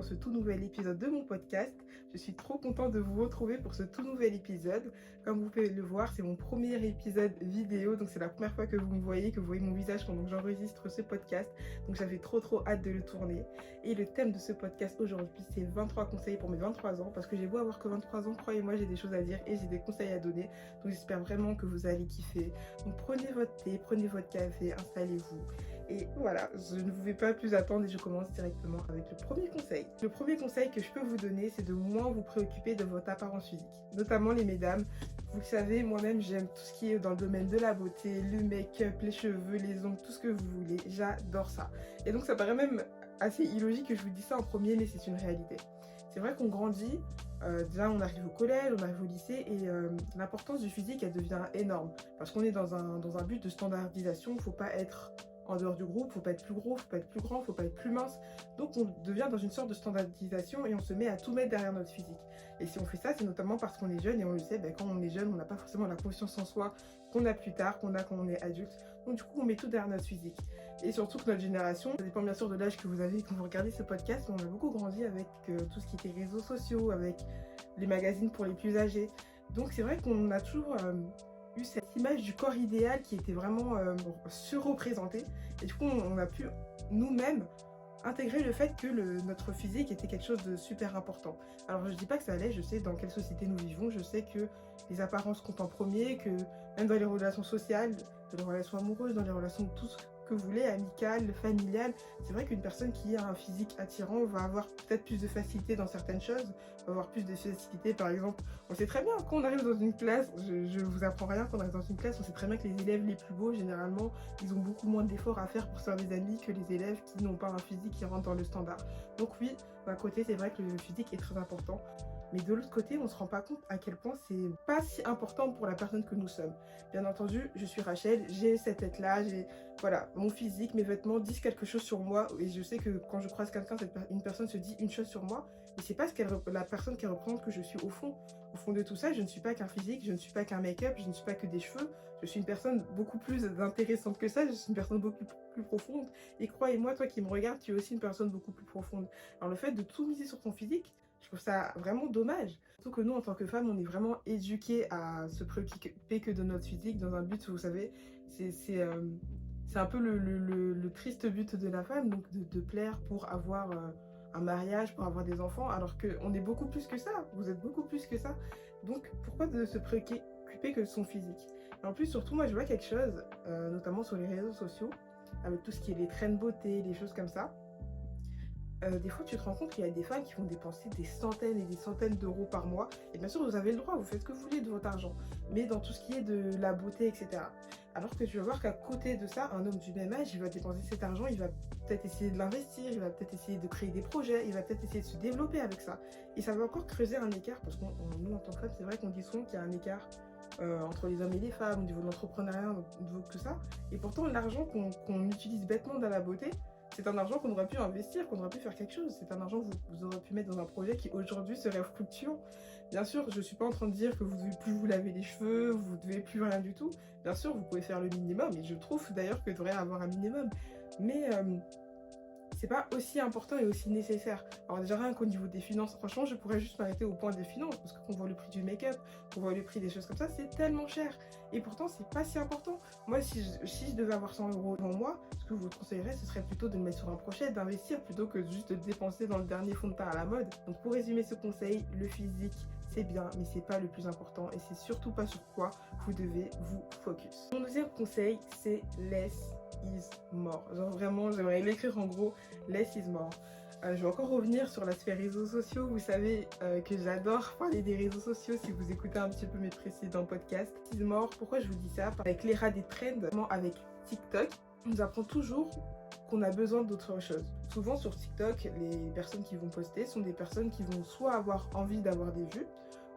dans ce tout nouvel épisode de mon podcast. Je suis trop contente de vous retrouver pour ce tout nouvel épisode. Comme vous pouvez le voir, c'est mon premier épisode vidéo, donc c'est la première fois que vous me voyez, que vous voyez mon visage pendant que j'enregistre ce podcast. Donc j'avais trop hâte de le tourner. Et le thème de ce podcast aujourd'hui, c'est 23 conseils pour mes 23 ans, parce que j'ai beau avoir que 23 ans, croyez-moi, j'ai des choses à dire et j'ai des conseils à donner. Donc j'espère vraiment que vous allez kiffer. Donc prenez votre thé, prenez votre café, installez-vous. Et voilà, je ne vous fais pas plus attendre et je commence directement avec le premier conseil. Le premier conseil que je peux vous donner, c'est de moins vous préoccuper de votre apparence physique. Notamment les mesdames. Vous le savez, moi-même, j'aime tout ce qui est dans le domaine de la beauté, le make-up, les cheveux, les ongles, tout ce que vous voulez. J'adore ça. Et donc ça paraît même assez illogique que je vous dise ça en premier, mais c'est une réalité. C'est vrai qu'on grandit, déjà on arrive au collège, on arrive au lycée et l'importance du physique, elle devient énorme. Parce qu'on est dans un but de standardisation, il ne faut pas être en dehors du groupe, faut pas être plus gros, faut pas être plus grand, faut pas être plus mince. Donc on devient dans une sorte de standardisation et on se met à tout mettre derrière notre physique. Et si on fait ça, c'est notamment parce qu'on est jeune et on le sait, quand on est jeune, on n'a pas forcément la confiance en soi qu'on a plus tard, qu'on a quand on est adulte. Donc du coup, on met tout derrière notre physique. Et surtout que notre génération, ça dépend bien sûr de l'âge que vous avez quand vous regardez ce podcast, mais on a beaucoup grandi avec tout ce qui était réseaux sociaux, avec les magazines pour les plus âgés. Donc c'est vrai qu'on a toujours eu cette image du corps idéal qui était vraiment surreprésentée. Et du coup, on a pu nous-mêmes intégrer le fait que notre physique était quelque chose de super important. Alors je dis pas que ça allait, je sais dans quelle société nous vivons, je sais que les apparences comptent en premier, que même dans les relations sociales, dans les relations amoureuses, dans les relations tout ce que vous voulez, amicales, familiales, c'est vrai qu'une personne qui a un physique attirant va avoir peut-être plus de facilité dans certaines choses, va avoir plus de facilité par exemple. On sait très bien quand on arrive dans une classe, je vous apprends rien, quand on arrive dans une classe, on sait très bien que les élèves les plus beaux, généralement, ils ont beaucoup moins d'efforts à faire pour se faire des amis que les élèves qui n'ont pas un physique qui rentre dans le standard. Donc oui, d'un côté, c'est vrai que le physique est très important. Mais de l'autre côté, on ne se rend pas compte à quel point c'est pas si important pour la personne que nous sommes. Bien entendu, je suis Rachel, j'ai cette tête-là, voilà, mon physique, mes vêtements disent quelque chose sur moi. Et je sais que quand je croise quelqu'un, une personne se dit une chose sur moi, mais c'est pas la personne qui représente que je suis au fond. Au fond de tout ça, je ne suis pas qu'un physique, je ne suis pas qu'un make-up, je ne suis pas que des cheveux. Je suis une personne beaucoup plus intéressante que ça, je suis une personne beaucoup plus profonde. Et croyez-moi, toi qui me regardes, tu es aussi une personne beaucoup plus profonde. Alors le fait de tout miser sur ton physique, je trouve ça vraiment dommage. Surtout que nous, en tant que femmes, on est vraiment éduqués à se préoccuper que de notre physique dans un but, vous savez, c'est un peu le triste but de la femme, donc de plaire pour avoir un mariage, pour avoir des enfants, alors qu'on est beaucoup plus que ça. Vous êtes beaucoup plus que ça. Donc pourquoi de se préoccuper que de son physique? Et en plus, surtout, moi, je vois quelque chose, notamment sur les réseaux sociaux, avec tout ce qui est les trends beauté, les choses comme ça. Des fois, tu te rends compte qu'il y a des femmes qui vont dépenser des centaines et des centaines d'euros par mois. Et bien sûr, vous avez le droit, vous faites ce que vous voulez de votre argent. Mais dans tout ce qui est de la beauté, etc. Alors que tu vas voir qu'à côté de ça, un homme du même âge, il va dépenser cet argent, il va peut-être essayer de l'investir, il va peut-être essayer de créer des projets, il va peut-être essayer de se développer avec ça. Et ça va encore creuser un écart, parce que nous, en tant que femmes, c'est vrai qu'on dit souvent qu'il y a un écart entre les hommes et les femmes, au niveau de l'entrepreneuriat, au niveau de tout ça. Et pourtant, l'argent qu'on utilise bêtement dans la beauté, c'est un argent qu'on aurait pu investir, qu'on aurait pu faire quelque chose. C'est un argent que vous aurez pu mettre dans un projet qui aujourd'hui serait fructueux. Bien sûr, je ne suis pas en train de dire que vous ne devez plus vous laver les cheveux, vous ne devez plus rien du tout. Bien sûr, vous pouvez faire le minimum, et je trouve d'ailleurs que vous devriez avoir un minimum. Mais c'est pas aussi important et aussi nécessaire. Alors déjà rien qu'au niveau des finances, franchement je pourrais juste m'arrêter au point des finances, parce que quand on voit le prix du make-up, qu'on voit le prix des choses comme ça, c'est tellement cher. Et pourtant c'est pas si important. Moi si je devais avoir 100 euros devant moi, ce que je vous conseillerais ce serait plutôt de le mettre sur un projet, d'investir plutôt que juste de dépenser dans le dernier fond de teint à la mode. Donc pour résumer ce conseil, le physique c'est bien, mais c'est pas le plus important et c'est surtout pas sur quoi vous devez vous focus. Mon deuxième conseil, c'est less is more. Genre vraiment, j'aimerais l'écrire en gros, less is more. Je vais encore revenir sur l'aspect réseaux sociaux. Vous savez que j'adore parler des réseaux sociaux si vous écoutez un petit peu mes précédents podcasts. Less is more, pourquoi je vous dis ça? Avec l'ère des trends, avec TikTok, on nous apprend toujours qu'on a besoin d'autre chose. Souvent sur TikTok, les personnes qui vont poster sont des personnes qui vont soit avoir envie d'avoir des vues,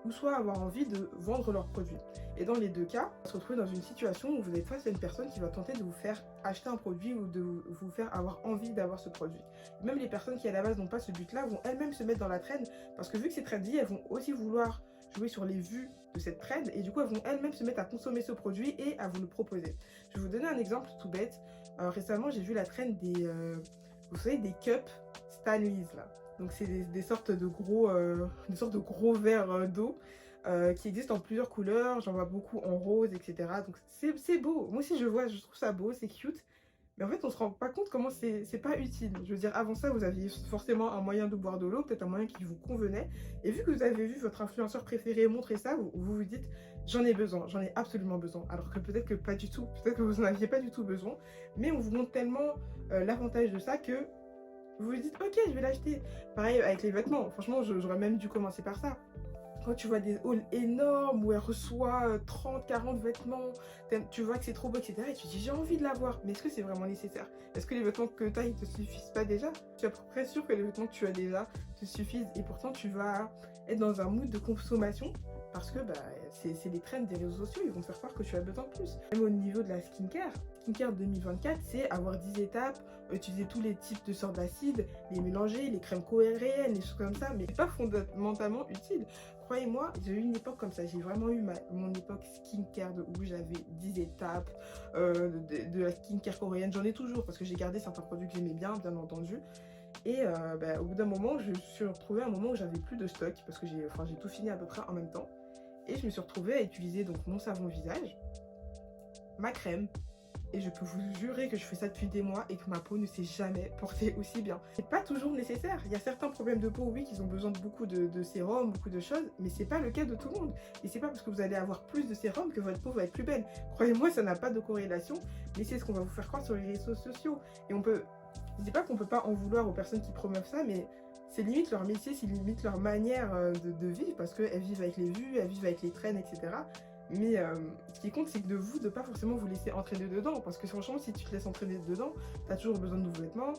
ou soit avoir envie de vendre leurs produits. Et dans les deux cas, on va se retrouver dans une situation où vous êtes face à une personne qui va tenter de vous faire acheter un produit ou de vous faire avoir envie d'avoir ce produit. Même les personnes qui à la base n'ont pas ce but-là vont elles-mêmes se mettre dans la trend, parce que vu que c'est trendy, elles vont aussi vouloir jouer sur les vues de cette trend, et du coup elles vont elles-mêmes se mettre à consommer ce produit et à vous le proposer. Je vais vous donner un exemple tout bête. Récemment j'ai vu la trend des, vous savez, des cups Stanleys là. Donc c'est des sortes de gros verres d'eau qui existent en plusieurs couleurs. J'en vois beaucoup en rose, etc. Donc c'est beau. Moi aussi je vois, je trouve ça beau, c'est cute. Mais en fait, on se rend pas compte comment c'est pas utile. Je veux dire, avant ça, vous aviez forcément un moyen de boire de l'eau, peut-être un moyen qui vous convenait. Et vu que vous avez vu votre influenceur préféré montrer ça, vous vous dites, j'en ai besoin, j'en ai absolument besoin. Alors que peut-être que pas du tout, peut-être que vous n'en aviez pas du tout besoin. Mais on vous montre tellement l'avantage de ça que vous vous dites, ok, je vais l'acheter. Pareil avec les vêtements. Franchement, j'aurais même dû commencer par ça. Quand tu vois des hauls énormes où elle reçoit 30, 40 vêtements, tu vois que c'est trop beau, etc. Et tu te dis j'ai envie de l'avoir. Mais est-ce que c'est vraiment nécessaire? Est-ce que les vêtements que tu as, ils te suffisent pas déjà? Je suis à peu près sûre que les vêtements que tu as déjà te suffisent. Et pourtant, tu vas être dans un mood de consommation parce que c'est les trends des réseaux sociaux. Ils vont te faire croire que tu as besoin de plus. Même au niveau de la skincare. Skincare 2024, c'est avoir 10 étapes, utiliser tous les types de sortes d'acides, les mélanger, les crèmes coréennes, les choses comme ça. Mais c'est pas fondamentalement utile. Croyez-moi, j'ai eu une époque comme ça. J'ai vraiment eu mon époque skincare où j'avais 10 étapes de la skincare coréenne. J'en ai toujours parce que j'ai gardé certains produits que j'aimais bien entendu. Et au bout d'un moment, je me suis retrouvée à un moment où j'avais plus de stock parce que j'ai tout fini à peu près en même temps. Et je me suis retrouvée à utiliser donc mon savon visage, ma crème. Et je peux vous jurer que je fais ça depuis des mois et que ma peau ne s'est jamais portée aussi bien. C'est pas toujours nécessaire. Il y a certains problèmes de peau, oui, qui ont besoin de beaucoup de sérum, beaucoup de choses, mais c'est pas le cas de tout le monde. Et c'est pas parce que vous allez avoir plus de sérum que votre peau va être plus belle. Croyez-moi, ça n'a pas de corrélation, mais c'est ce qu'on va vous faire croire sur les réseaux sociaux. Et je dis pas qu'on peut pas en vouloir aux personnes qui promeuvent ça, mais c'est limite leur métier, c'est limite leur manière de vivre, parce qu'elles vivent avec les vues, elles vivent avec les trends, etc. Mais ce qui compte, c'est que de ne pas forcément vous laisser entraîner dedans. Parce que franchement, si tu te laisses entraîner dedans, tu as toujours besoin de nouveaux vêtements,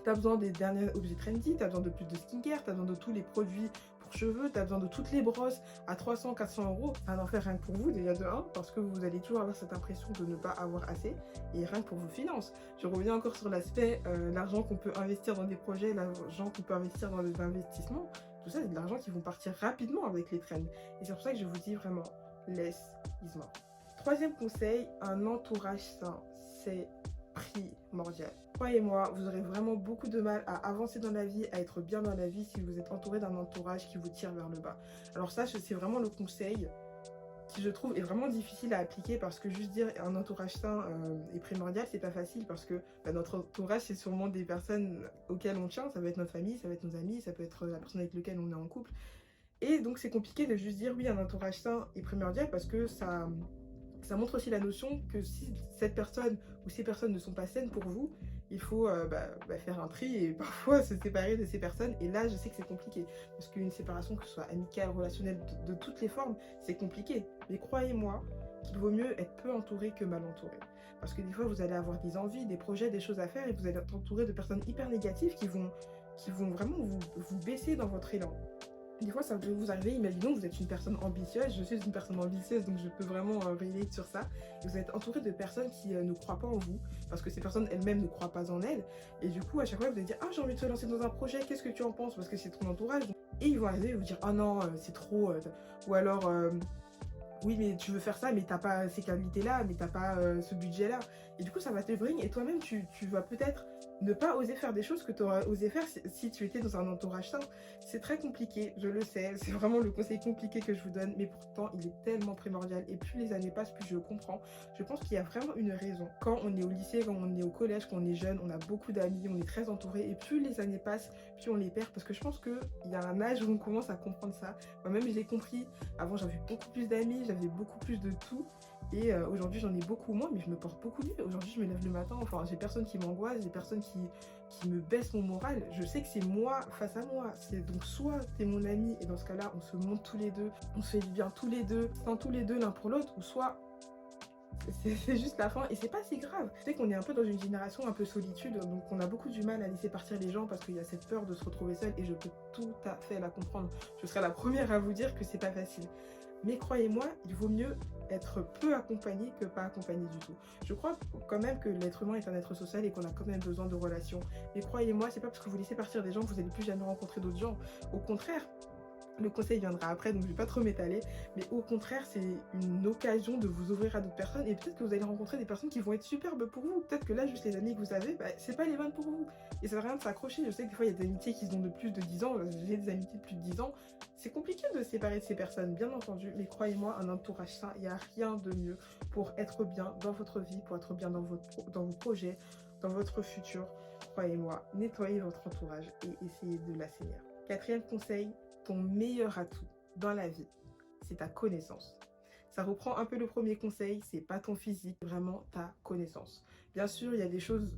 tu as besoin des derniers objets trendy, tu as besoin de plus de skincare, tu as besoin de tous les produits pour cheveux, tu as besoin de toutes les brosses à 300, 400 euros. Un enfer rien que pour vous, déjà de 1, parce que vous allez toujours avoir cette impression de ne pas avoir assez, et rien que pour vos finances. Je reviens encore sur l'aspect, l'argent qu'on peut investir dans des projets, l'argent qu'on peut investir dans des investissements. Tout ça, c'est de l'argent qui vont partir rapidement avec les trends. Et c'est pour ça que je vous dis vraiment, less is more. Troisième conseil, un entourage sain, c'est primordial. Croyez-moi, vous aurez vraiment beaucoup de mal à avancer dans la vie, à être bien dans la vie si vous êtes entouré d'un entourage qui vous tire vers le bas. Alors ça, c'est vraiment le conseil qui, je trouve, est vraiment difficile à appliquer parce que juste dire un entourage sain est primordial, c'est pas facile parce que notre entourage, c'est sûrement des personnes auxquelles on tient. Ça va être notre famille, ça va être nos amis, ça peut être la personne avec laquelle on est en couple. Et donc c'est compliqué de juste dire oui, un entourage sain est primordial parce que ça montre aussi la notion que si cette personne ou ces personnes ne sont pas saines pour vous, il faut faire un tri et parfois se séparer de ces personnes. Et là, je sais que c'est compliqué parce qu'une séparation, que ce soit amicale, relationnelle, de toutes les formes, c'est compliqué. Mais croyez-moi qu'il vaut mieux être peu entouré que mal entouré. Parce que des fois, vous allez avoir des envies, des projets, des choses à faire et vous allez être entouré de personnes hyper négatives qui vont vraiment vous baisser dans votre élan. Des fois, ça peut vous arriver, imaginons que vous êtes une personne ambitieuse, je suis une personne ambitieuse, donc je peux vraiment relate sur ça. Et vous êtes entouré de personnes qui ne croient pas en vous, parce que ces personnes elles-mêmes ne croient pas en elles. Et du coup, à chaque fois, vous allez dire, ah, j'ai envie de te lancer dans un projet, qu'est-ce que tu en penses? Parce que c'est ton entourage. Et ils vont arriver et vous dire, ah non, c'est trop. Ou alors, oui, mais tu veux faire ça, mais t'as pas ces qualités-là, mais t'as pas ce budget-là. Et du coup, ça va te bring. Et toi-même, tu vas peut-être ne pas oser faire des choses que tu aurais osé faire si tu étais dans un entourage sain. C'est très compliqué, je le sais. C'est vraiment le conseil compliqué que je vous donne. Mais pourtant, il est tellement primordial. Et plus les années passent, plus je le comprends. Je pense qu'il y a vraiment une raison. Quand on est au lycée, quand on est au collège, quand on est jeune, on a beaucoup d'amis, on est très entouré. Et plus les années passent, plus on les perd. Parce que je pense qu'il y a un âge où on commence à comprendre ça. Moi-même, je l'ai compris. Avant, j'avais beaucoup plus d'amis, j'avais beaucoup plus de tout. Et aujourd'hui, j'en ai beaucoup moins, mais je me porte beaucoup mieux. Aujourd'hui, je me lève le matin, enfin, j'ai personne qui m'angoisse, j'ai personne qui me baisse mon moral. Je sais que c'est moi face à moi. C'est donc soit t'es mon ami, et dans ce cas-là, on se monte tous les deux, on se fait du bien tous les deux, sans tous les deux l'un pour l'autre, ou soit c'est juste la fin et c'est pas si grave. Je sais qu'on est un peu dans une génération un peu solitude, donc on a beaucoup du mal à laisser partir les gens parce qu'il y a cette peur de se retrouver seul et je peux tout à fait la comprendre. Je serai la première à vous dire que c'est pas facile. Mais croyez-moi, il vaut mieux être peu accompagné que pas accompagné du tout. Je crois quand même que l'être humain est un être social et qu'on a quand même besoin de relations. Mais croyez-moi, c'est pas parce que vous laissez partir des gens que vous n'allez plus jamais rencontrer d'autres gens. Au contraire, Le conseil viendra après, donc je vais pas trop m'étaler, mais au contraire, c'est une occasion de vous ouvrir à d'autres personnes et peut-être que vous allez rencontrer des personnes qui vont être superbes pour vous. Peut-être que là, juste les amis que vous avez, bah, c'est pas les bonnes pour vous. Et ça sert à rien de s'accrocher. Je sais que des fois, il y a des amitiés qui ont de plus de 10 ans. J'ai des amitiés de plus de 10 ans. C'est compliqué de se séparer de ces personnes, bien entendu, mais croyez-moi, un entourage sain, il n'y a rien de mieux pour être bien dans votre vie, pour être bien dans vos projets, dans votre futur. Croyez-moi, nettoyez votre entourage et essayez de l'assainir. Quatrième conseil, ton meilleur atout dans la vie, c'est ta connaissance. Ça reprend un peu le premier conseil, c'est pas ton physique, vraiment ta connaissance. Bien sûr, il y a des choses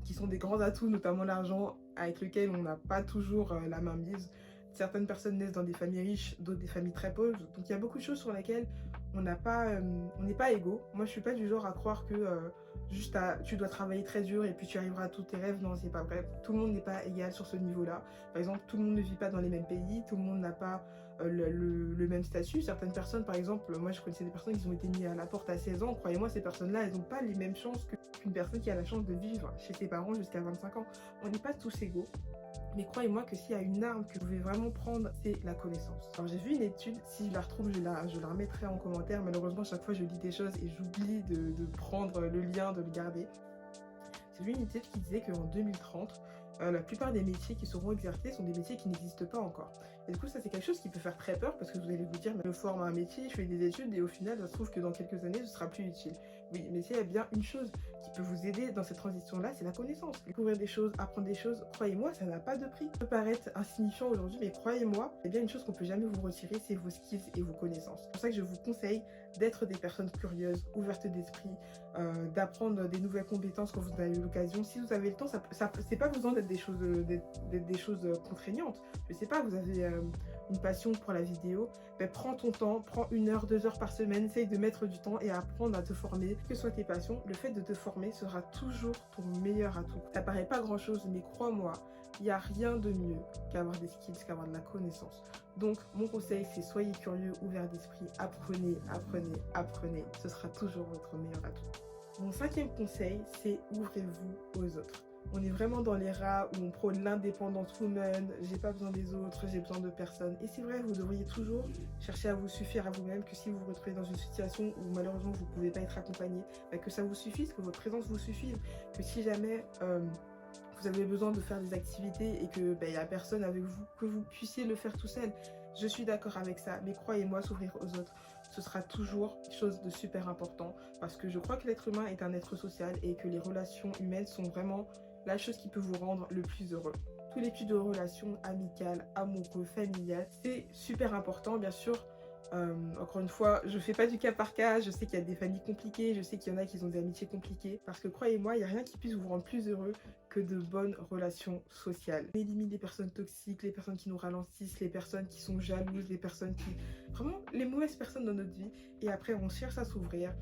qui sont des grands atouts, notamment l'argent, avec lequel on n'a pas toujours la main mise. Certaines personnes naissent dans des familles riches, d'autres des familles très pauvres. Donc il y a beaucoup de choses sur lesquelles on n'est pas égaux. Moi, je suis pas du genre à croire que tu dois travailler très dur et puis tu arriveras à tous tes rêves. Non, c'est pas vrai. Tout le monde n'est pas égal sur ce niveau-là. Par exemple, tout le monde ne vit pas dans les mêmes pays, tout le monde n'a pas le même statut. Certaines personnes, par exemple, moi je connaissais des personnes qui ont été mises à la porte à 16 ans. Croyez-moi, ces personnes-là, elles n'ont pas les mêmes chances qu'une personne qui a la chance de vivre chez ses parents jusqu'à 25 ans. On n'est pas tous égaux. Mais croyez-moi que s'il y a une arme que vous pouvez vraiment prendre, c'est la connaissance. Alors j'ai vu une étude, si je la retrouve, je la remettrai en commentaire. Malheureusement, chaque fois je lis des choses et j'oublie de prendre le lien, de le garder. J'ai vu une étude qui disait qu'en 2030, la plupart des métiers qui seront exercés sont des métiers qui n'existent pas encore. Et du coup, ça c'est quelque chose qui peut faire très peur parce que vous allez vous dire, mais je forme à un métier, je fais des études et au final, ça se trouve que dans quelques années, ce sera plus utile. Oui, mais s'il y a bien une chose qui peut vous aider dans cette transition-là, c'est la connaissance. Découvrir des choses, apprendre des choses, croyez-moi, ça n'a pas de prix. Ça peut paraître insignifiant aujourd'hui, mais croyez-moi, il y a bien une chose qu'on peut jamais vous retirer, c'est vos skills et vos connaissances. C'est pour ça que je vous conseille d'être des personnes curieuses, ouvertes d'esprit, d'apprendre des nouvelles compétences quand vous avez eu l'occasion. Si vous avez le temps, c'est pas besoin d'être des choses contraignantes. Je sais pas, vous avez une passion pour la vidéo, ben prends ton temps, prends 1 heure, 2 heures par semaine, essaye de mettre du temps et apprendre à te former. Que ce soit tes passions, le fait de te former sera toujours ton meilleur atout. Ça paraît pas grand chose, mais crois-moi, il n'y a rien de mieux qu'avoir des skills, qu'avoir de la connaissance. Donc, mon conseil, c'est soyez curieux, ouverts d'esprit, apprenez, apprenez, apprenez. Ce sera toujours votre meilleur atout. Mon 5e conseil, c'est ouvrez-vous aux autres. On est vraiment dans l'ère où on prône l'indépendance woman, j'ai pas besoin des autres, j'ai besoin de personne. Et c'est vrai, vous devriez toujours chercher à vous suffire à vous-même, que si vous vous retrouvez dans une situation où malheureusement vous ne pouvez pas être accompagné, que ça vous suffise, que votre présence vous suffise, que si jamais vous avez besoin de faire des activités et que il n'y a personne avec vous, que vous puissiez le faire tout seul. Je suis d'accord avec ça, mais croyez-moi, s'ouvrir aux autres, ce sera toujours quelque chose de super important parce que je crois que l'être humain est un être social et que les relations humaines sont vraiment la chose qui peut vous rendre le plus heureux. Tous les types de relations amicales, amoureuses, familiales, c'est super important, bien sûr. Encore une fois, je fais pas du cas par cas, je sais qu'il y a des familles compliquées, je sais qu'il y en a qui ont des amitiés compliquées, parce que croyez-moi, il n'y a rien qui puisse vous rendre plus heureux que de bonnes relations sociales. On élimine les personnes toxiques, les personnes qui nous ralentissent, les personnes qui sont jalouses, les personnes qui... Vraiment, les mauvaises personnes dans notre vie, et après on cherche à s'ouvrir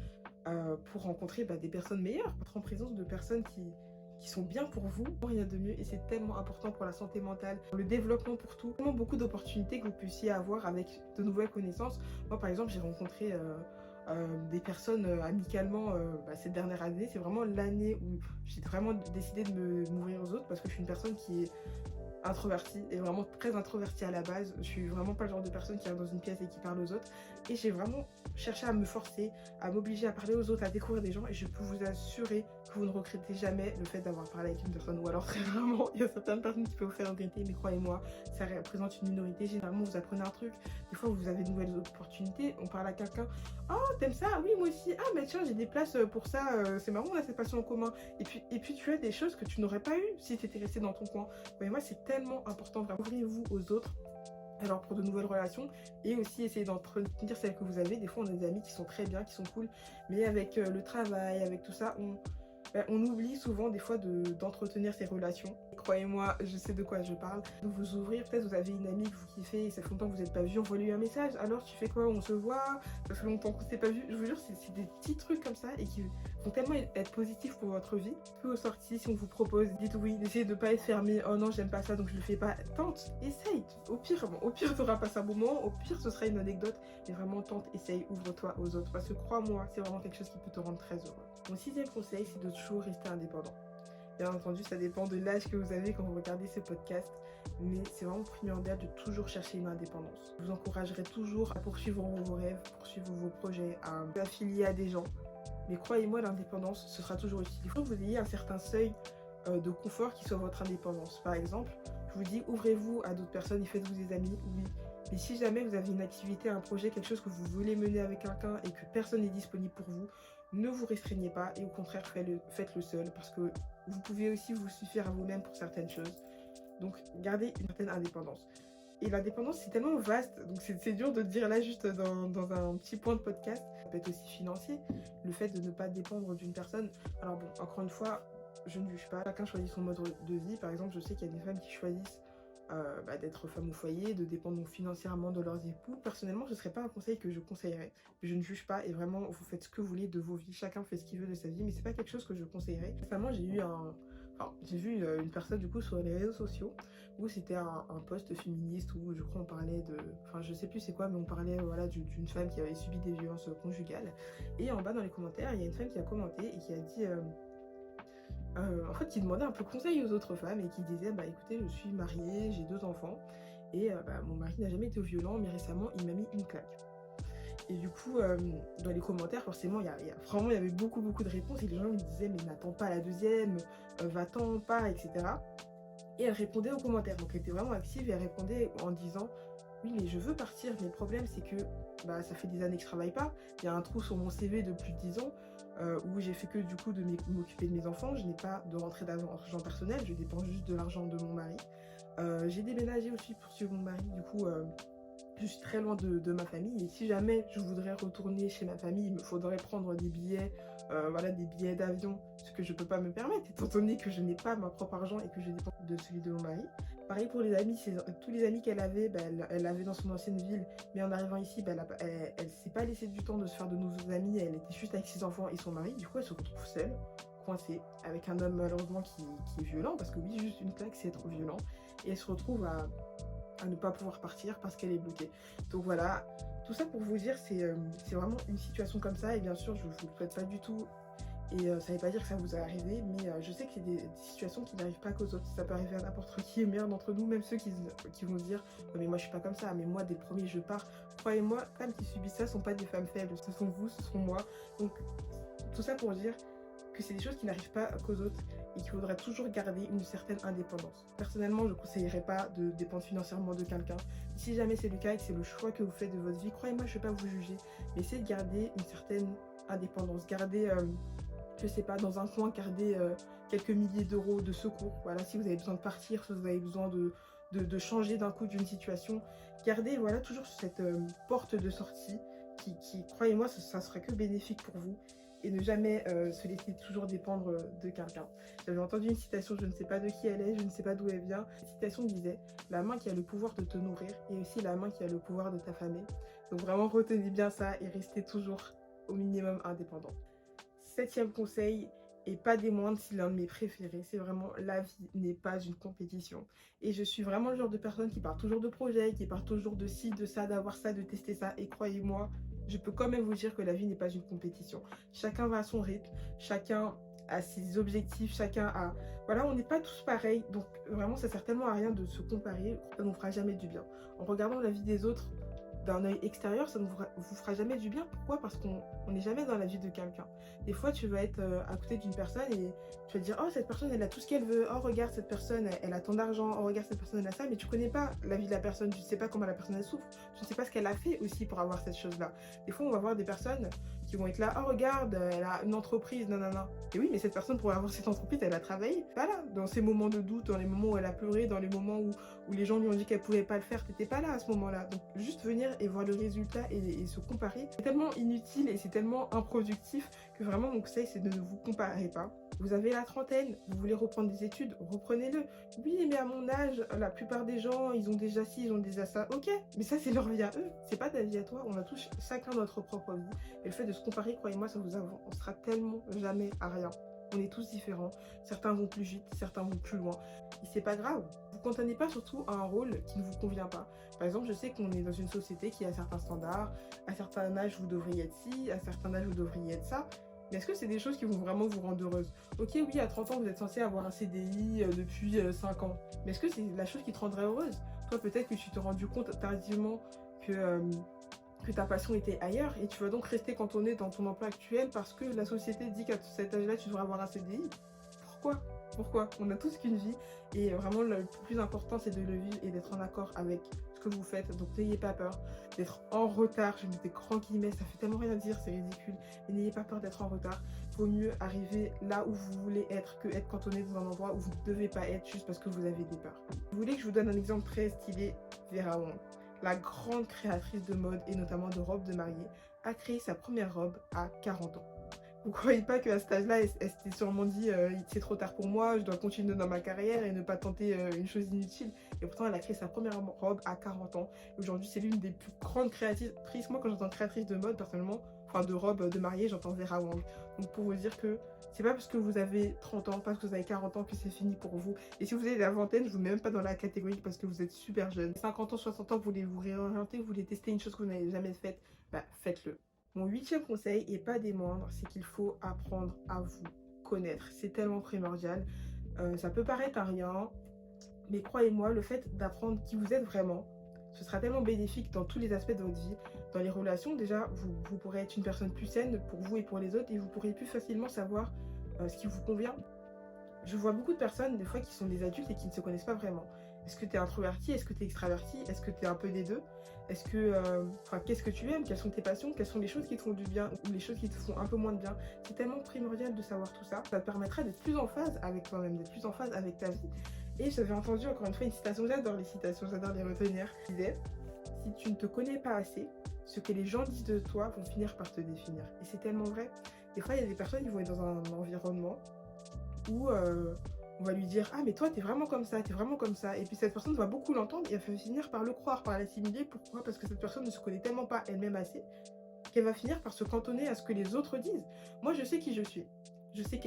pour rencontrer des personnes meilleures, être en présence de personnes qui sont bien pour vous, rien de mieux, et c'est tellement important pour la santé mentale, pour le développement, pour tout. Tellement beaucoup d'opportunités que vous puissiez avoir avec de nouvelles connaissances. Moi par exemple, j'ai rencontré des personnes amicalement cette dernière année. C'est vraiment l'année où j'ai vraiment décidé de m'ouvrir aux autres parce que je suis une personne qui est introvertie et vraiment très introvertie à la base. Je suis vraiment pas le genre de personne qui est dans une pièce et qui parle aux autres, et j'ai vraiment cherché à me forcer, à m'obliger à parler aux autres, à découvrir des gens, et je peux vous assurer que vous ne regrettez jamais le fait d'avoir parlé avec une personne, ou alors très rarement. Il y a certaines personnes qui peuvent vous faire regretter, mais croyez-moi, ça représente une minorité. Généralement vous apprenez un truc, des fois vous avez de nouvelles opportunités, on parle à quelqu'un, oh t'aimes ça, oui moi aussi, ah mais tiens j'ai des places pour ça, c'est marrant, on a cette passion en commun, et puis tu as des choses que tu n'aurais pas eu si tu étais resté dans ton coin. Croyez-moi, c'est tellement important, vraiment. Ouvrez-vous aux autres, alors pour de nouvelles relations, et aussi essayer d'entretenir celles que vous avez. Des fois on a des amis qui sont très bien, qui sont cool, mais avec le travail, avec tout ça, on oublie souvent des fois d'entretenir ces relations. Et croyez-moi, je sais de quoi je parle. De vous ouvrir, peut-être vous avez une amie que vous kiffez et ça fait longtemps que vous n'êtes pas vu, envoie-lui un message. Alors tu fais quoi, on se voit, ça fait longtemps qu'on s'est pas vu. Je vous jure, c'est des petits trucs comme ça et qui vont tellement être positifs pour votre vie. Peu au sorti, si on vous propose, dites oui, essayez de pas être fermé. Oh non, j'aime pas ça donc je le fais pas. Tente, essaye. Au pire, t'auras passé un bon moment, au pire ce sera une anecdote, mais vraiment tente, essaye, ouvre-toi aux autres parce que crois-moi, c'est vraiment quelque chose qui peut te rendre très heureux. Mon 6e conseil, c'est de toujours rester indépendant. Bien entendu, ça dépend de l'âge que vous avez quand vous regardez ce podcast, mais c'est vraiment primordial de toujours chercher une indépendance. Je vous encouragerai toujours à poursuivre vos rêves, poursuivre vos projets, à vous affilier à des gens. Mais croyez-moi, l'indépendance, ce sera toujours utile. Il faut que vous ayez un certain seuil de confort qui soit votre indépendance. Par exemple, je vous dis, ouvrez-vous à d'autres personnes et faites-vous des amis, oui. Mais si jamais vous avez une activité, un projet, quelque chose que vous voulez mener avec quelqu'un et que personne n'est disponible pour vous, ne vous restreignez pas et au contraire, faites-le seul parce que vous pouvez aussi vous suffire à vous-même pour certaines choses. Donc, gardez une certaine indépendance. Et l'indépendance, c'est tellement vaste, donc c'est dur de dire là juste dans un petit point de podcast. Ça peut être aussi financier, le fait de ne pas dépendre d'une personne. Alors bon, encore une fois, je ne juge pas. Chacun choisit son mode de vie. Par exemple, je sais qu'il y a des femmes qui choisissent d'être femme au foyer, de dépendre financièrement de leurs époux. Personnellement, ce ne serait pas un conseil que je conseillerais. Je ne juge pas et vraiment, vous faites ce que vous voulez de vos vies. Chacun fait ce qu'il veut de sa vie, mais c'est pas quelque chose que je conseillerais. Récemment, j'ai vu une personne du coup sur les réseaux sociaux où c'était un post féministe où je crois on parlait de... Enfin, je sais plus c'est quoi, mais on parlait voilà, d'une femme qui avait subi des violences conjugales. Et en bas dans les commentaires, il y a une femme qui a commenté et qui a dit... en fait, qui demandait un peu conseil aux autres femmes et qui disait bah écoutez, je suis mariée, j'ai 2 enfants et mon mari n'a jamais été violent, mais récemment il m'a mis une claque. Et du coup, dans les commentaires, forcément, il y avait beaucoup de réponses et les gens lui disaient mais n'attends pas la deuxième, va-t'en pas, etc. Et elle répondait aux commentaires, donc elle était vraiment active et elle répondait en disant oui mais je veux partir, mais le problème c'est que ça fait des années que je travaille pas, il y a un trou sur mon CV de plus de 10 ans où j'ai fait que du coup de m'occuper de mes enfants, je n'ai pas de rentrée d'argent personnel, je dépends juste de l'argent de mon mari. J'ai déménagé aussi pour suivre mon mari, du coup je suis très loin de ma famille et si jamais je voudrais retourner chez ma famille, il me faudrait prendre des billets, des billets d'avion, ce que je peux pas me permettre étant donné que je n'ai pas ma propre argent et que je dépends de celui de mon mari. Pareil pour les amis, tous les amis qu'elle avait, elle l'avait dans son ancienne ville, mais en arrivant ici, elle s'est pas laissé du temps de se faire de nouveaux amis, elle était juste avec ses enfants et son mari, du coup elle se retrouve seule, coincée, avec un homme malheureusement qui est violent, parce que oui, juste une claque c'est trop violent, et elle se retrouve à ne pas pouvoir partir parce qu'elle est bloquée. Donc voilà, tout ça pour vous dire, c'est vraiment une situation comme ça, et bien sûr, je ne vous le souhaite pas du tout, et ça ne veut pas dire que ça vous est arrivé, mais je sais que c'est des situations qui n'arrivent pas qu'aux autres, ça peut arriver à n'importe qui, et meilleur d'entre nous, même ceux qui vont se dire mais moi je suis pas comme ça, mais moi des premiers je pars. Croyez-moi, les femmes qui subissent ça sont pas des femmes faibles, ce sont vous, ce sont moi. Donc tout ça pour dire que c'est des choses qui n'arrivent pas qu'aux autres et qu'il faudra toujours garder une certaine indépendance. Personnellement, je ne conseillerais pas de dépendre financièrement de quelqu'un. Si jamais c'est le cas et que c'est le choix que vous faites de votre vie, croyez-moi, je ne vais pas vous juger, mais essayez de garder une certaine indépendance. Gardez, je sais pas, dans un coin, gardez quelques milliers d'euros de secours. Voilà, si vous avez besoin de partir, si vous avez besoin de changer d'un coup d'une situation, gardez voilà, toujours cette porte de sortie qui croyez-moi, ça serait que bénéfique pour vous. Et ne jamais se laisser toujours dépendre de quelqu'un. J'avais entendu une citation, je ne sais pas de qui elle est, je ne sais pas d'où elle vient. Cette citation disait « La main qui a le pouvoir de te nourrir et aussi la main qui a le pouvoir de t'affamer ». Donc vraiment retenez bien ça et restez toujours au minimum indépendant. 7e conseil, et pas des moindres, c'est l'un de mes préférés, c'est vraiment la vie n'est pas une compétition. Et je suis vraiment le genre de personne qui part toujours de projets, qui part toujours de ci, de ça, d'avoir ça, de tester ça. Et croyez-moi, je peux quand même vous dire que la vie n'est pas une compétition. Chacun va à son rythme, chacun a ses objectifs, chacun a... Voilà, on n'est pas tous pareils, donc vraiment ça sert tellement à rien de se comparer, ça ne nous fera jamais du bien. En regardant la vie des autres d'un œil extérieur, ça ne vous fera jamais du bien. Pourquoi? Parce qu'on n'est jamais dans la vie de quelqu'un. Des fois, tu vas être à côté d'une personne et tu vas te dire « Oh, cette personne, elle a tout ce qu'elle veut. Oh, regarde, cette personne, elle a tant d'argent. Oh, regarde, cette personne, elle a ça. » Mais tu connais pas la vie de la personne. Tu ne sais pas comment la personne, elle souffre. Tu ne sais pas ce qu'elle a fait aussi pour avoir cette chose-là. Des fois, on va voir des personnes qui vont être là « Oh, regarde, elle a une entreprise. Non. » Et oui, mais cette personne, pour avoir cette entreprise, elle a travaillé. Voilà, dans ces moments de doute, dans les moments où elle a pleuré, dans les moments où les gens lui ont dit qu'elle pouvait pas le faire, t'étais pas là à ce moment-là. Donc, juste venir et voir le résultat et se comparer, c'est tellement inutile et c'est tellement improductif que vraiment mon conseil c'est de ne vous comparer pas. Vous avez la trentaine, vous voulez reprendre des études, reprenez-le. Oui, mais à mon âge, la plupart des gens, ils ont déjà ci, ils ont déjà ça. Ok, mais ça c'est leur vie à eux, c'est pas ta vie à toi. On a tous chacun notre propre vie. Et le fait de se comparer, croyez-moi, ça vous avancera tellement jamais à rien. On est tous différents, certains vont plus vite, certains vont plus loin. Et c'est pas grave, vous cantonnez pas surtout à un rôle qui ne vous convient pas. Par exemple, je sais qu'on est dans une société qui a certains standards, à certains âges vous devriez être ci, à certains âges vous devriez être ça. Mais est-ce que c'est des choses qui vont vraiment vous rendre heureuse? Ok, oui, à 30 ans, vous êtes censé avoir un CDI depuis 5 ans. Mais est-ce que c'est la chose qui te rendrait heureuse? Toi, peut-être que tu t'es rendu compte tardivement que, que ta passion était ailleurs et tu vas donc rester cantonné dans ton emploi actuel parce que la société dit qu'à cet âge-là, tu devrais avoir un CDI. Pourquoi? Pourquoi? On a tous qu'une vie et vraiment le plus important c'est de le vivre et d'être en accord avec ce que vous faites. Donc n'ayez pas peur d'être en retard. Je mets des grands guillemets, ça fait tellement rien dire, c'est ridicule. Mais n'ayez pas peur d'être en retard. Vaut mieux arriver là où vous voulez être que être cantonné dans un endroit où vous ne devez pas être juste parce que vous avez des peurs. Vous voulez que je vous donne un exemple très stylé? Vera Wang, la grande créatrice de mode et notamment de robes de mariée, a créé sa première robe à 40 ans. Vous ne croyez pas qu'à cet âge-là, elle s'était sûrement dit c'est trop tard pour moi, je dois continuer dans ma carrière et ne pas tenter une chose inutile. Et pourtant, elle a créé sa première robe à 40 ans. Aujourd'hui, c'est l'une des plus grandes créatrices. Moi, quand j'entends créatrice de mode, personnellement, enfin de robe de mariée, j'entends Vera Wang. Donc pour vous dire que c'est pas parce que vous avez 30 ans, pas parce que vous avez 40 ans que c'est fini pour vous. Et si vous avez la vingtaine, je vous mets même pas dans la catégorie parce que vous êtes super jeune. 50 ans, 60 ans, vous voulez vous réorienter, vous voulez tester une chose que vous n'avez jamais faite, bah faites-le. Mon 8e conseil, et pas des moindres, c'est qu'il faut apprendre à vous connaître. C'est tellement primordial. Ça peut paraître un rien, mais croyez-moi, le fait d'apprendre qui vous êtes vraiment, ce sera tellement bénéfique dans tous les aspects de votre vie. Dans les relations, déjà, vous pourrez être une personne plus saine pour vous et pour les autres, et vous pourrez plus facilement savoir ce qui vous convient. Je vois beaucoup de personnes, des fois, qui sont des adultes et qui ne se connaissent pas vraiment. Est-ce que tu es introverti? Est-ce que tu es extraverti? Est-ce que tu es un peu des deux? Est-ce que, qu'est-ce que tu aimes? Quelles sont tes passions? Quelles sont les choses qui te font du bien ou les choses qui te font un peu moins de bien? C'est tellement primordial de savoir tout ça. Ça te permettra d'être plus en phase avec toi-même, d'être plus en phase avec ta vie. Et j'avais entendu encore une fois une citation, j'adore les citations, j'adore les retenir. Il disait, si tu ne te connais pas assez, ce que les gens disent de toi vont finir par te définir. Et c'est tellement vrai. Des fois, il y a des personnes qui vont être dans un environnement où on va lui dire ah mais toi t'es vraiment comme ça, t'es vraiment comme ça, et puis cette personne va beaucoup l'entendre et elle va finir par le croire, par l'assimiler. Pourquoi? Parce que cette personne ne se connaît tellement pas elle-même assez qu'elle va finir par se cantonner à ce que les autres disent. Moi je sais qui je suis, je sais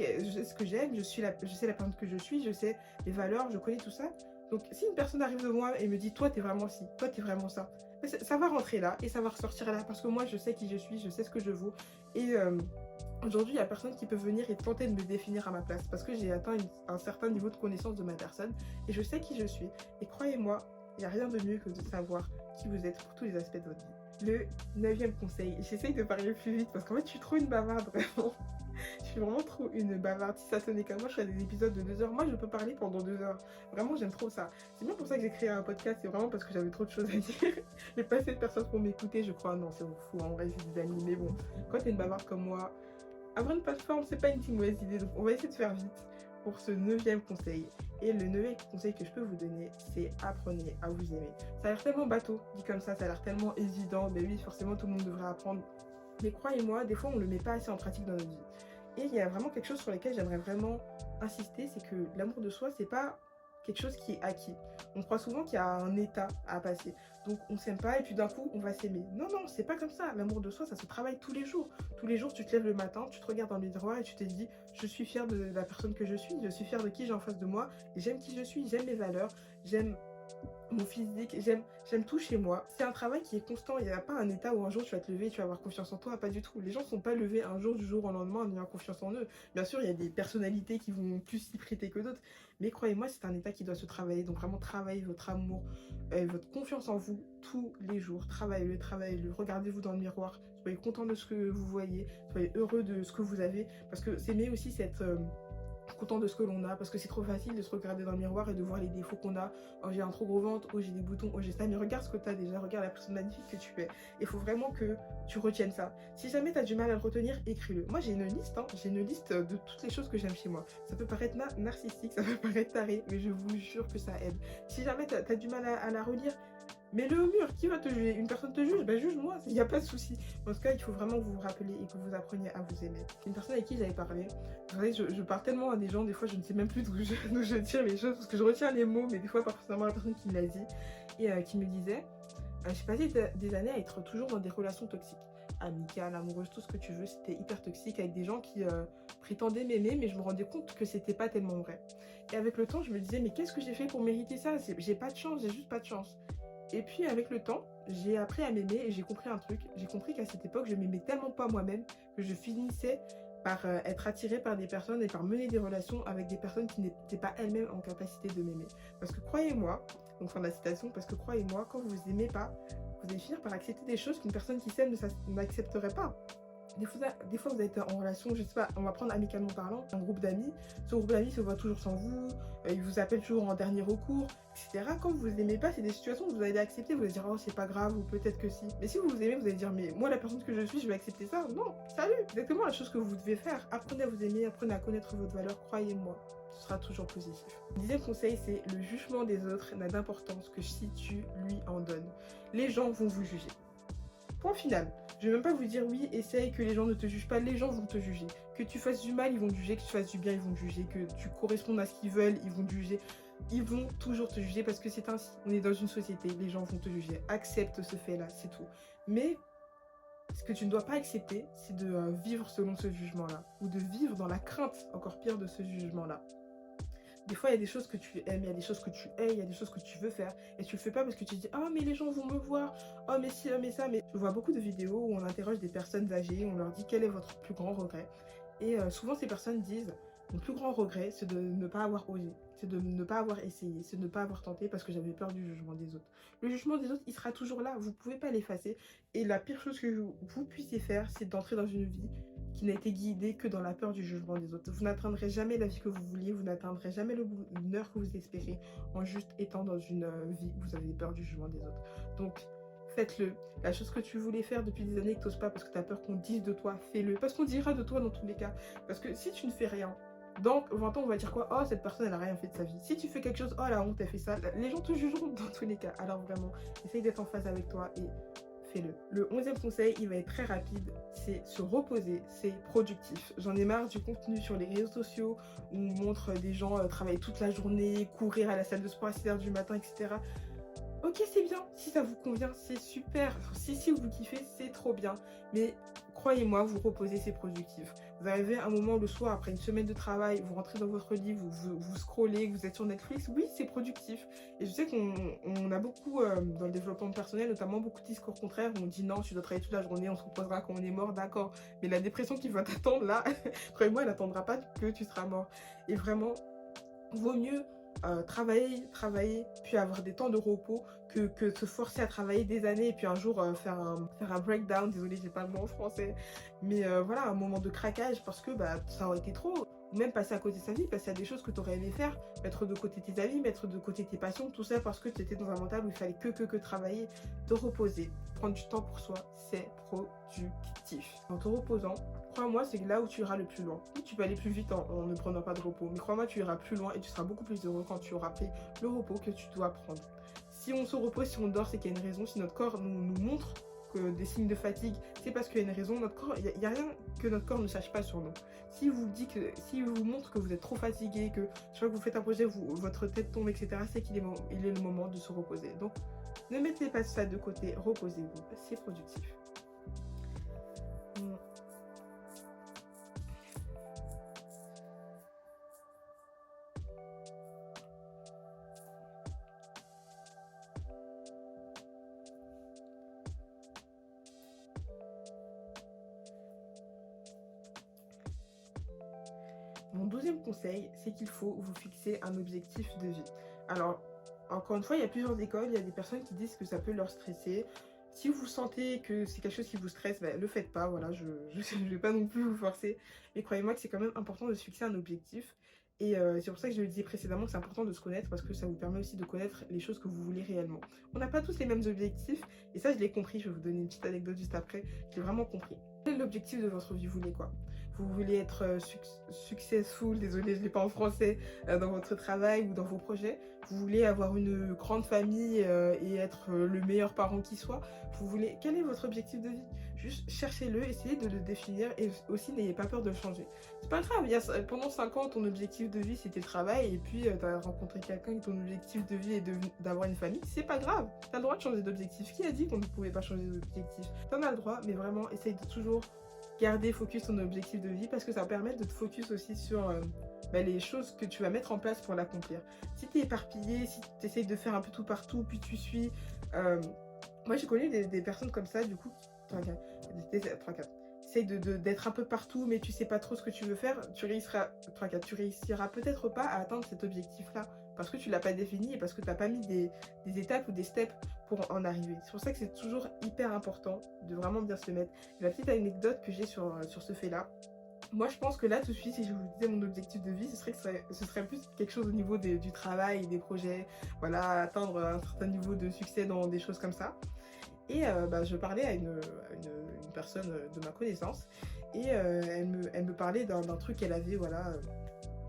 ce que j'aime, je sais la personne que je suis, je sais les valeurs, je connais tout ça. Donc si une personne arrive de moi et me dit toi t'es vraiment ci, toi t'es vraiment ça, ça va rentrer là et ça va ressortir là parce que moi je sais qui je suis, je sais ce que je vaux. Et aujourd'hui, il n'y a personne qui peut venir et tenter de me définir à ma place parce que j'ai atteint un certain niveau de connaissance de ma personne et je sais qui je suis. Et croyez-moi, il n'y a rien de mieux que de savoir qui vous êtes pour tous les aspects de votre vie. Le 9e conseil, j'essaye de parler plus vite parce qu'en fait, je suis trop une bavarde, vraiment. Je suis vraiment trop une bavarde. Si ça tenait qu'à moi, je ferais des épisodes de 2 heures. Moi, je peux parler pendant 2 heures. Vraiment, j'aime trop ça. C'est bien pour ça que j'ai créé un podcast. C'est vraiment parce que j'avais trop de choses à dire. J'ai pas assez de personnes pour m'écouter, je crois. Non, c'est fou. En vrai, c'est des amis. Mais bon, quand t'es une bavarde comme moi, avoir une plateforme, c'est pas une si mauvaise idée. Donc, on va essayer de faire vite pour ce 9e conseil. Et le 9e conseil que je peux vous donner, c'est apprenez à vous aimer. Ça a l'air tellement bateau, dit comme ça a l'air tellement évident. Mais oui, forcément, tout le monde devrait apprendre. Mais croyez-moi, des fois, on ne le met pas assez en pratique dans notre vie. Et il y a vraiment quelque chose sur lequel j'aimerais vraiment insister, c'est que l'amour de soi, c'est pas quelque chose qui est acquis. On croit souvent qu'il y a un état à passer. Donc on s'aime pas et puis d'un coup on va s'aimer. Non, non, c'est pas comme ça. L'amour de soi, ça se travaille tous les jours. Tous les jours, tu te lèves le matin, tu te regardes dans le miroir et tu te dis je suis fière de la personne que je suis fière de qui j'ai en face de moi, j'aime qui je suis, j'aime mes valeurs, j'aime mon physique, j'aime tout chez moi. C'est un travail qui est constant. Il n'y a pas un état où un jour tu vas te lever et tu vas avoir confiance en toi, pas du tout. Les gens ne sont pas levés un jour du jour au lendemain en ayant confiance en eux. Bien sûr, il y a des personnalités qui vont plus s'y prêter que d'autres, mais croyez-moi, c'est un état qui doit se travailler. Donc vraiment, travaillez votre amour, votre confiance en vous tous les jours. Travaillez-le, travaillez-le. Regardez-vous dans le miroir. Soyez content de ce que vous voyez. Soyez heureux de ce que vous avez. Parce que s'aimer aussi, c'est être content de ce que l'on a, parce que c'est trop facile de se regarder dans le miroir et de voir les défauts qu'on a. Oh, j'ai un trop gros ventre, oh, j'ai des boutons, oh, j'ai ça. Mais regarde ce que tu as déjà, regarde la personne magnifique que tu es. Il faut vraiment que tu retiennes ça. Si jamais tu as du mal à le retenir, écris-le. Moi, j'ai une liste, j'ai une liste de toutes les choses que j'aime chez moi. Ça peut paraître narcissique, ça peut paraître taré, mais je vous jure que ça aide. Si jamais tu as du mal à la relire, mets-le au mur. Qui va te juger? Une personne te juge? Ben juge-moi, il n'y a pas de souci. En tout cas, il faut vraiment que vous vous rappeliez et que vous appreniez à vous aimer. Une personne avec qui j'avais parlé, vous savez, je parle tellement à des gens, des fois je ne sais même plus d'où je tire les choses, parce que je retiens les mots, mais des fois pas forcément la personne qui me l'a dit, et qui me disait, j'ai passé des années à être toujours dans des relations toxiques. Amicales, amoureuses, tout ce que tu veux, c'était hyper toxique, avec des gens qui prétendaient m'aimer, mais je me rendais compte que c'était pas tellement vrai. Et avec le temps, je me disais, mais qu'est-ce que j'ai fait pour mériter ça? J'ai pas de chance, j'ai juste pas de chance. Et puis avec le temps, j'ai appris à m'aimer et j'ai compris un truc. J'ai compris qu'à cette époque, je m'aimais tellement pas moi-même que je finissais par être attiré par des personnes et par mener des relations avec des personnes qui n'étaient pas elles-mêmes en capacité de m'aimer. Parce que croyez-moi, donc fin de la citation, parce que croyez-moi, quand vous aimez pas, vous allez finir par accepter des choses qu'une personne qui s'aime n'accepterait pas. Des fois, vous êtes en relation, je sais pas, on va prendre amicalement parlant, un groupe d'amis. Ce groupe d'amis se voit toujours sans vous, il vous appelle toujours en dernier recours, etc. Quand vous aimez pas, c'est des situations où vous allez accepter, vous allez dire oh c'est pas grave ou peut-être que si. Mais si vous aimez, vous allez dire mais moi la personne que je suis, je vais accepter ça. Non, salut. Exactement la chose que vous devez faire. Apprenez à vous aimer, apprenez à connaître votre valeur, croyez-moi. Ce sera toujours positif. Le 10e conseil, c'est le jugement des autres n'a d'importance que si tu lui en donnes. Les gens vont vous juger. Point final. Je vais même pas vous dire oui, essaye que les gens ne te jugent pas, les gens vont te juger. Que tu fasses du mal, ils vont te juger, que tu fasses du bien, ils vont te juger, que tu correspondes à ce qu'ils veulent, ils vont te juger. Ils vont toujours te juger parce que c'est ainsi. On est dans une société, les gens vont te juger. Accepte ce fait-là, c'est tout. Mais ce que tu ne dois pas accepter, c'est de vivre selon ce jugement-là. Ou de vivre dans la crainte, encore pire, de ce jugement-là. Des fois, il y a des choses que tu aimes, il y a des choses que tu hais, il y a des choses que tu veux faire. Et tu le fais pas parce que tu te dis « Oh, mais les gens vont me voir. Oh, mais si, oh, mais ça. » Mais je vois beaucoup de vidéos où on interroge des personnes âgées, on leur dit quel est votre plus grand regret. Et souvent, ces personnes disent « Mon plus grand regret, c'est de ne pas avoir osé. C'est de ne pas avoir essayé. C'est de ne pas avoir tenté parce que j'avais peur du jugement des autres. » Le jugement des autres, il sera toujours là. Vous ne pouvez pas l'effacer. Et la pire chose que vous puissiez faire, c'est d'entrer dans une vie qui n'a été guidé que dans la peur du jugement des autres. Vous n'atteindrez jamais la vie que vous vouliez, vous n'atteindrez jamais le bonheur que vous espérez en juste étant dans une vie où vous avez peur du jugement des autres. Donc, faites-le. La chose que tu voulais faire depuis des années que tu n'oses pas parce que tu as peur qu'on dise de toi, fais-le. Parce qu'on dira de toi dans tous les cas. Parce que si tu ne fais rien, donc 20 ans, on va dire quoi? Oh, cette personne, elle n'a rien fait de sa vie. Si tu fais quelque chose, oh la honte, elle fait ça. Les gens te jugeront dans tous les cas. Alors vraiment, essaye d'être en phase avec toi et fais-le. Le 11e conseil, il va être très rapide, c'est se reposer, c'est productif. J'en ai marre du contenu sur les réseaux sociaux où on montre des gens travailler toute la journée, courir à la salle de sport à 6 h du matin, etc. Ok, c'est bien, si ça vous convient, c'est super. Si vous kiffez, c'est trop bien. Mais croyez-moi, vous reposez, c'est productif. Vous arrivez à un moment le soir, après une semaine de travail, vous rentrez dans votre lit, vous scrollez, vous êtes sur Netflix, oui, c'est productif. Et je sais qu'on a beaucoup, dans le développement personnel, notamment beaucoup de discours contraires, où on dit non, tu dois travailler toute la journée, on se reposera quand on est mort, d'accord. Mais la dépression qui va t'attendre là, croyez-moi, elle n'attendra pas que tu seras mort. Et vraiment, vaut mieux travailler, puis avoir des temps de repos que se forcer à travailler des années et puis un jour faire un breakdown, désolé j'ai pas le mot en français, mais voilà, un moment de craquage parce que ça aurait été trop. Ou même passer à côté de sa vie, passer à des choses que tu aurais aimé faire, mettre de côté tes amis, mettre de côté tes passions, tout ça parce que tu étais dans un mental où il fallait que travailler, te reposer, prendre du temps pour soi, c'est productif. En te reposant, crois-moi, c'est là où tu iras le plus loin. Oui, tu peux aller plus vite en ne prenant pas de repos, mais crois-moi, tu iras plus loin et tu seras beaucoup plus heureux quand tu auras pris le repos que tu dois prendre. Si on se repose, si on dort, c'est qu'il y a une raison. Si notre corps nous montre des signes de fatigue, c'est parce qu'il y a une raison. Notre corps, il n'y a rien que notre corps ne sache pas sur nous. Si vous montre que vous êtes trop fatigué, que chaque fois que vous faites un projet, votre tête tombe, etc., c'est qu'il est le moment de se reposer. Donc, ne mettez pas ça de côté, reposez-vous, c'est productif. Mon 12e conseil, c'est qu'il faut vous fixer un objectif de vie. Alors, encore une fois, il y a plusieurs écoles, il y a des personnes qui disent que ça peut leur stresser. Si vous sentez que c'est quelque chose qui vous stresse, le faites pas, voilà, je ne vais pas non plus vous forcer. Mais croyez-moi que c'est quand même important de se fixer un objectif. Et c'est pour ça que je le disais précédemment, c'est important de se connaître parce que ça vous permet aussi de connaître les choses que vous voulez réellement. On n'a pas tous les mêmes objectifs et ça, je l'ai compris. Je vais vous donner une petite anecdote juste après. J'ai vraiment compris. Quel est l'objectif de votre vie? Vous voulez quoi? Vous voulez être successful, désolé, je ne l'ai pas en français, dans votre travail ou dans vos projets. Vous voulez avoir une grande famille et être le meilleur parent qui soit. Quel est votre objectif de vie? Juste cherchez-le, essayez de le définir et aussi n'ayez pas peur de le changer. C'est pas grave, pendant 5 ans, ton objectif de vie c'était le travail et puis tu as rencontré quelqu'un et ton objectif de vie est d'avoir une famille. C'est pas grave, tu as le droit de changer d'objectif. Qui a dit qu'on ne pouvait pas changer d'objectif? Tu en as le droit, mais vraiment, essaye de toujours garder focus ton objectif de vie parce que ça permet de te focus aussi sur les choses que tu vas mettre en place pour l'accomplir. Si tu es éparpillé, si tu essayes de faire un peu tout partout, puis tu suis... moi j'ai connu des personnes comme ça, du coup, 3-4. essayes d'être un peu partout, mais tu sais pas trop ce que tu veux faire, tu réussiras peut-être pas à atteindre cet objectif-là, parce que tu l'as pas défini et parce que tu n'as pas mis des étapes ou des steps pour en arriver. C'est pour ça que c'est toujours hyper important de vraiment bien se le mettre. Et la petite anecdote que j'ai sur ce fait-là, moi, je pense que là, tout de suite, si je vous disais mon objectif de vie, ce serait plus quelque chose au niveau du travail, des projets, voilà, atteindre un certain niveau de succès dans des choses comme ça. Et je parlais à une personne de ma connaissance, et elle me parlait d'un truc qu'elle avait, voilà,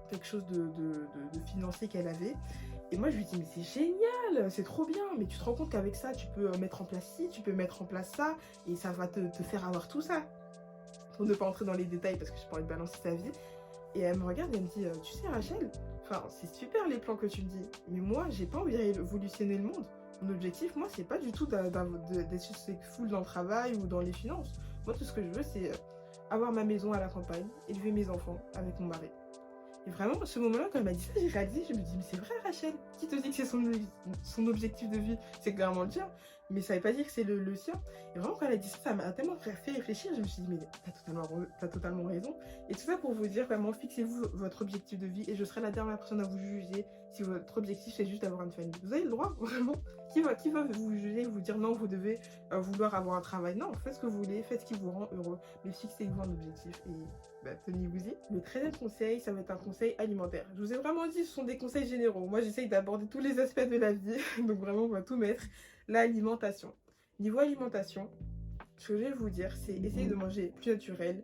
quelque chose de financier qu'elle avait. Et moi, je lui dis, mais c'est génial, c'est trop bien, mais tu te rends compte qu'avec ça, tu peux mettre en place ci, tu peux mettre en place ça, et ça va te faire avoir tout ça. Pour ne pas entrer dans les détails parce que je pourrais balancer sa vie. Et elle me regarde et elle me dit, tu sais Rachel, enfin c'est super les plans que tu me dis, mais moi j'ai pas envie de révolutionner le monde. Mon objectif, moi, c'est pas du tout d'être successful dans le travail ou dans les finances. Moi, tout ce que je veux, c'est avoir ma maison à la campagne, élever mes enfants avec mon mari. Et vraiment, à ce moment-là, quand elle m'a dit ça, j'ai réalisé, je me dis, mais c'est vrai Rachel, qui te dit que c'est son objectif de vie? C'est clairement le tien, mais ça veut pas dire que c'est le sien. Et vraiment, quand elle a dit ça, ça m'a tellement fait réfléchir, je me suis dit, mais t'as totalement raison. Et tout ça pour vous dire, vraiment, fixez-vous votre objectif de vie, et je serai la dernière personne à vous juger si votre objectif c'est juste d'avoir une famille. Vous avez le droit, vraiment. Qui va vous juger, vous dire non, vous devez vouloir avoir un travail? Non, faites ce que vous voulez, faites ce qui vous rend heureux, mais fixez-vous un objectif. Et tenez-vous-y. Le 13e conseil, ça va être un conseil alimentaire. Je vous ai vraiment dit, ce sont des conseils généraux. Moi, j'essaye d'aborder tous les aspects de la vie, donc vraiment, on va tout mettre. L'alimentation. Niveau alimentation, ce que je vais vous dire, c'est essayer de manger plus naturel,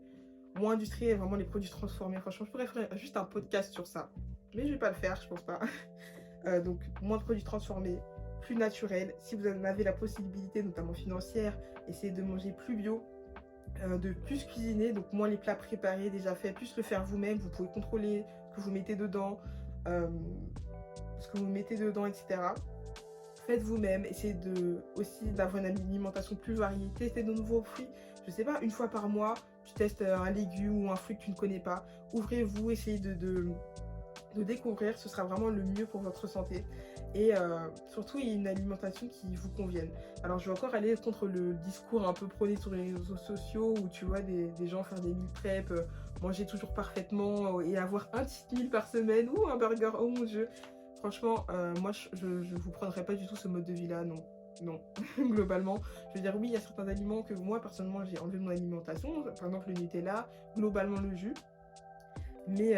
moins industriel, vraiment les produits transformés. Franchement, je pourrais faire juste un podcast sur ça, mais je vais pas le faire, je pense pas. Donc, moins de produits transformés, plus naturel. Si vous en avez la possibilité, notamment financière, essayez de manger plus bio, de plus cuisiner, donc moins les plats préparés, déjà faits, plus le faire vous-même. Vous pouvez contrôler ce que vous mettez dedans, etc. Faites vous-même, essayez aussi d'avoir une alimentation plus variée, testez de nouveaux fruits. Je sais pas, une fois par mois, tu testes un légume ou un fruit que tu ne connais pas. Ouvrez-vous, essayez de découvrir, ce sera vraiment le mieux pour votre santé. Et surtout, il y a une alimentation qui vous convienne. Alors, je vais encore aller contre le discours un peu prôné sur les réseaux sociaux où tu vois des gens faire des meal prep, manger toujours parfaitement et avoir un petit meal par semaine ou un burger, oh mon dieu. Franchement, moi, je vous prendrais pas du tout ce mode de vie-là, non. Non, globalement, je veux dire, oui, il y a certains aliments que moi, personnellement, j'ai enlevé de mon alimentation, par exemple le Nutella, globalement le jus, mais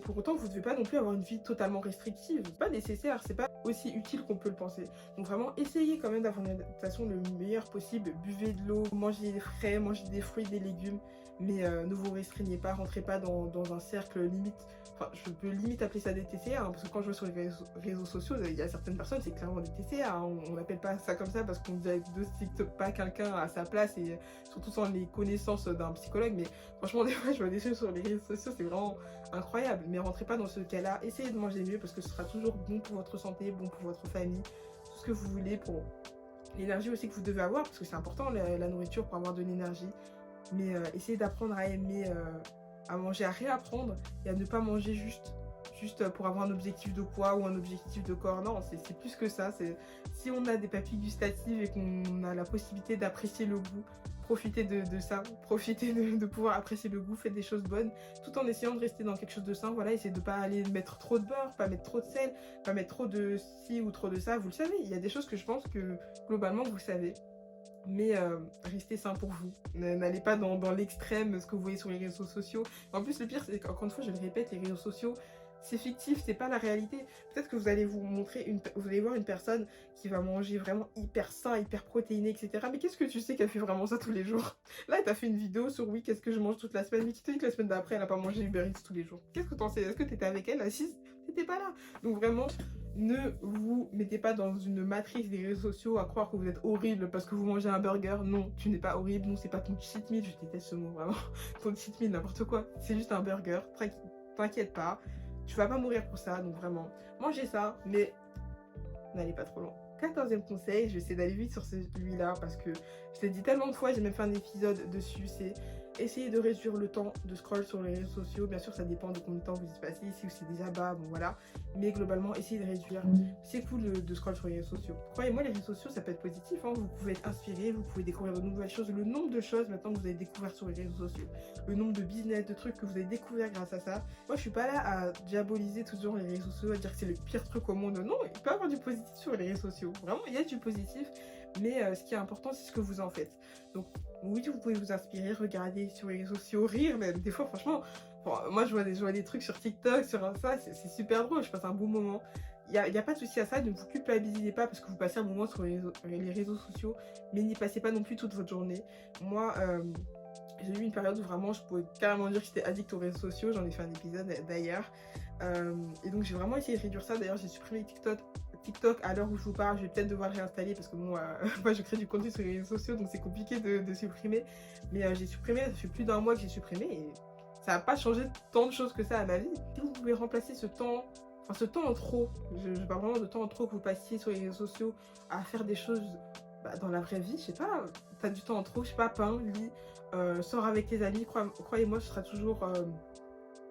pour autant, vous ne devez pas non plus avoir une vie totalement restrictive. C'est pas nécessaire, c'est pas aussi utile qu'on peut le penser. Donc vraiment, essayez quand même d'avoir une alimentation le meilleur possible. Buvez de l'eau, mangez des frais, mangez des fruits, des légumes, mais ne vous restreignez pas, rentrez pas dans un cercle limite. Enfin, je peux limite appeler ça des TCA, hein, parce que quand je vois sur les réseaux sociaux, il y a certaines personnes, c'est clairement des TCA. Hein, on n'appelle pas ça comme ça parce qu'on ne diagnostique pas quelqu'un à sa place, et surtout sans les connaissances d'un psychologue. Mais franchement, des fois, je vois des choses sur les réseaux sociaux, c'est vraiment incroyable. Mais rentrez pas dans ce cas-là, essayez de manger mieux parce que ce sera toujours bon pour votre santé, bon pour votre famille, tout ce que vous voulez, pour l'énergie aussi que vous devez avoir, parce que c'est important la nourriture pour avoir de l'énergie. Mais essayez d'apprendre à aimer, à manger, à réapprendre et à ne pas manger juste pour avoir un objectif de poids ou un objectif de corps. Non, c'est plus que ça. Si on a des papilles gustatives et qu'on a la possibilité d'apprécier le goût, profitez de ça, profitez de pouvoir apprécier le goût, faites des choses bonnes, tout en essayant de rester dans quelque chose de sain. Voilà, essayez de ne pas aller mettre trop de beurre, pas mettre trop de sel, pas mettre trop de ci ou trop de ça. Vous le savez, il y a des choses que je pense que globalement vous savez. Mais restez sain pour vous. N'allez pas dans l'extrême, ce que vous voyez sur les réseaux sociaux. En plus, le pire, c'est qu'encore une fois, je le répète, les réseaux sociaux, c'est fictif, c'est pas la réalité. Peut-être que vous allez vous allez voir une personne qui va manger vraiment hyper sain, hyper protéiné, etc. Mais qu'est-ce que tu sais qu'elle fait vraiment ça tous les jours? Là, t'as fait une vidéo sur oui, qu'est-ce que je mange toute la semaine, mais qui te dit que la semaine d'après, elle a pas mangé Uber Eats tous les jours? Qu'est-ce que t'en sais? Est-ce que t'étais avec elle assise? T'étais pas là. Donc vraiment, ne vous mettez pas dans une matrice des réseaux sociaux à croire que vous êtes horrible parce que vous mangez un burger. Non, tu n'es pas horrible. Non, c'est pas ton cheat meal. Je déteste ce mot, vraiment. Ton cheat meal, n'importe quoi. C'est juste un burger. T'inquiète pas. Tu vas pas mourir pour ça. Donc vraiment, mangez ça, mais n'allez pas trop loin. 14e conseil, je vais essayer d'aller vite sur celui-là parce que je l'ai dit tellement de fois, j'ai même fait un épisode dessus, c'est essayez de réduire le temps de scroll sur les réseaux sociaux. Bien sûr, ça dépend de combien de temps vous y passez. Si c'est déjà bas, bon voilà. Mais globalement, essayez de réduire. C'est cool de scroll sur les réseaux sociaux. Croyez-moi, les réseaux sociaux, ça peut être positif. Hein. Vous pouvez être inspiré, vous pouvez découvrir de nouvelles choses. Le nombre de choses maintenant que vous avez découvert sur les réseaux sociaux, le nombre de business, de trucs que vous avez découvert grâce à ça. Moi, je suis pas là à diaboliser toujours les réseaux sociaux, à dire que c'est le pire truc au monde. Non, il peut y avoir du positif sur les réseaux sociaux. Vraiment, il y a du positif. Mais ce qui est important, c'est ce que vous en faites. Donc, oui, vous pouvez vous inspirer, regarder sur les réseaux sociaux, rire, même des fois, franchement, bon, moi je vois des trucs sur TikTok, sur ça, c'est super drôle, je passe un bon moment. Il y a pas de souci à ça, ne vous culpabilisez pas parce que vous passez un moment sur les réseaux sociaux, mais n'y passez pas non plus toute votre journée. Moi, j'ai eu une période où vraiment je pouvais carrément dire que j'étais addict aux réseaux sociaux, j'en ai fait un épisode d'ailleurs. Et donc j'ai vraiment essayé de réduire ça, d'ailleurs j'ai supprimé TikTok à l'heure où je vous parle, je vais peut-être devoir le réinstaller parce que bon, moi je crée du contenu sur les réseaux sociaux donc c'est compliqué de supprimer. Mais j'ai supprimé, ça fait plus d'1 mois que j'ai supprimé et ça n'a pas changé tant de choses que ça à ma vie. Si vous pouvez remplacer ce temps en trop, je parle vraiment de temps en trop que vous passiez sur les réseaux sociaux à faire des choses dans la vraie vie, je sais pas, t'as du temps en trop, je sais pas, peins, lis, sors avec tes amis, croyez-moi, ce sera toujours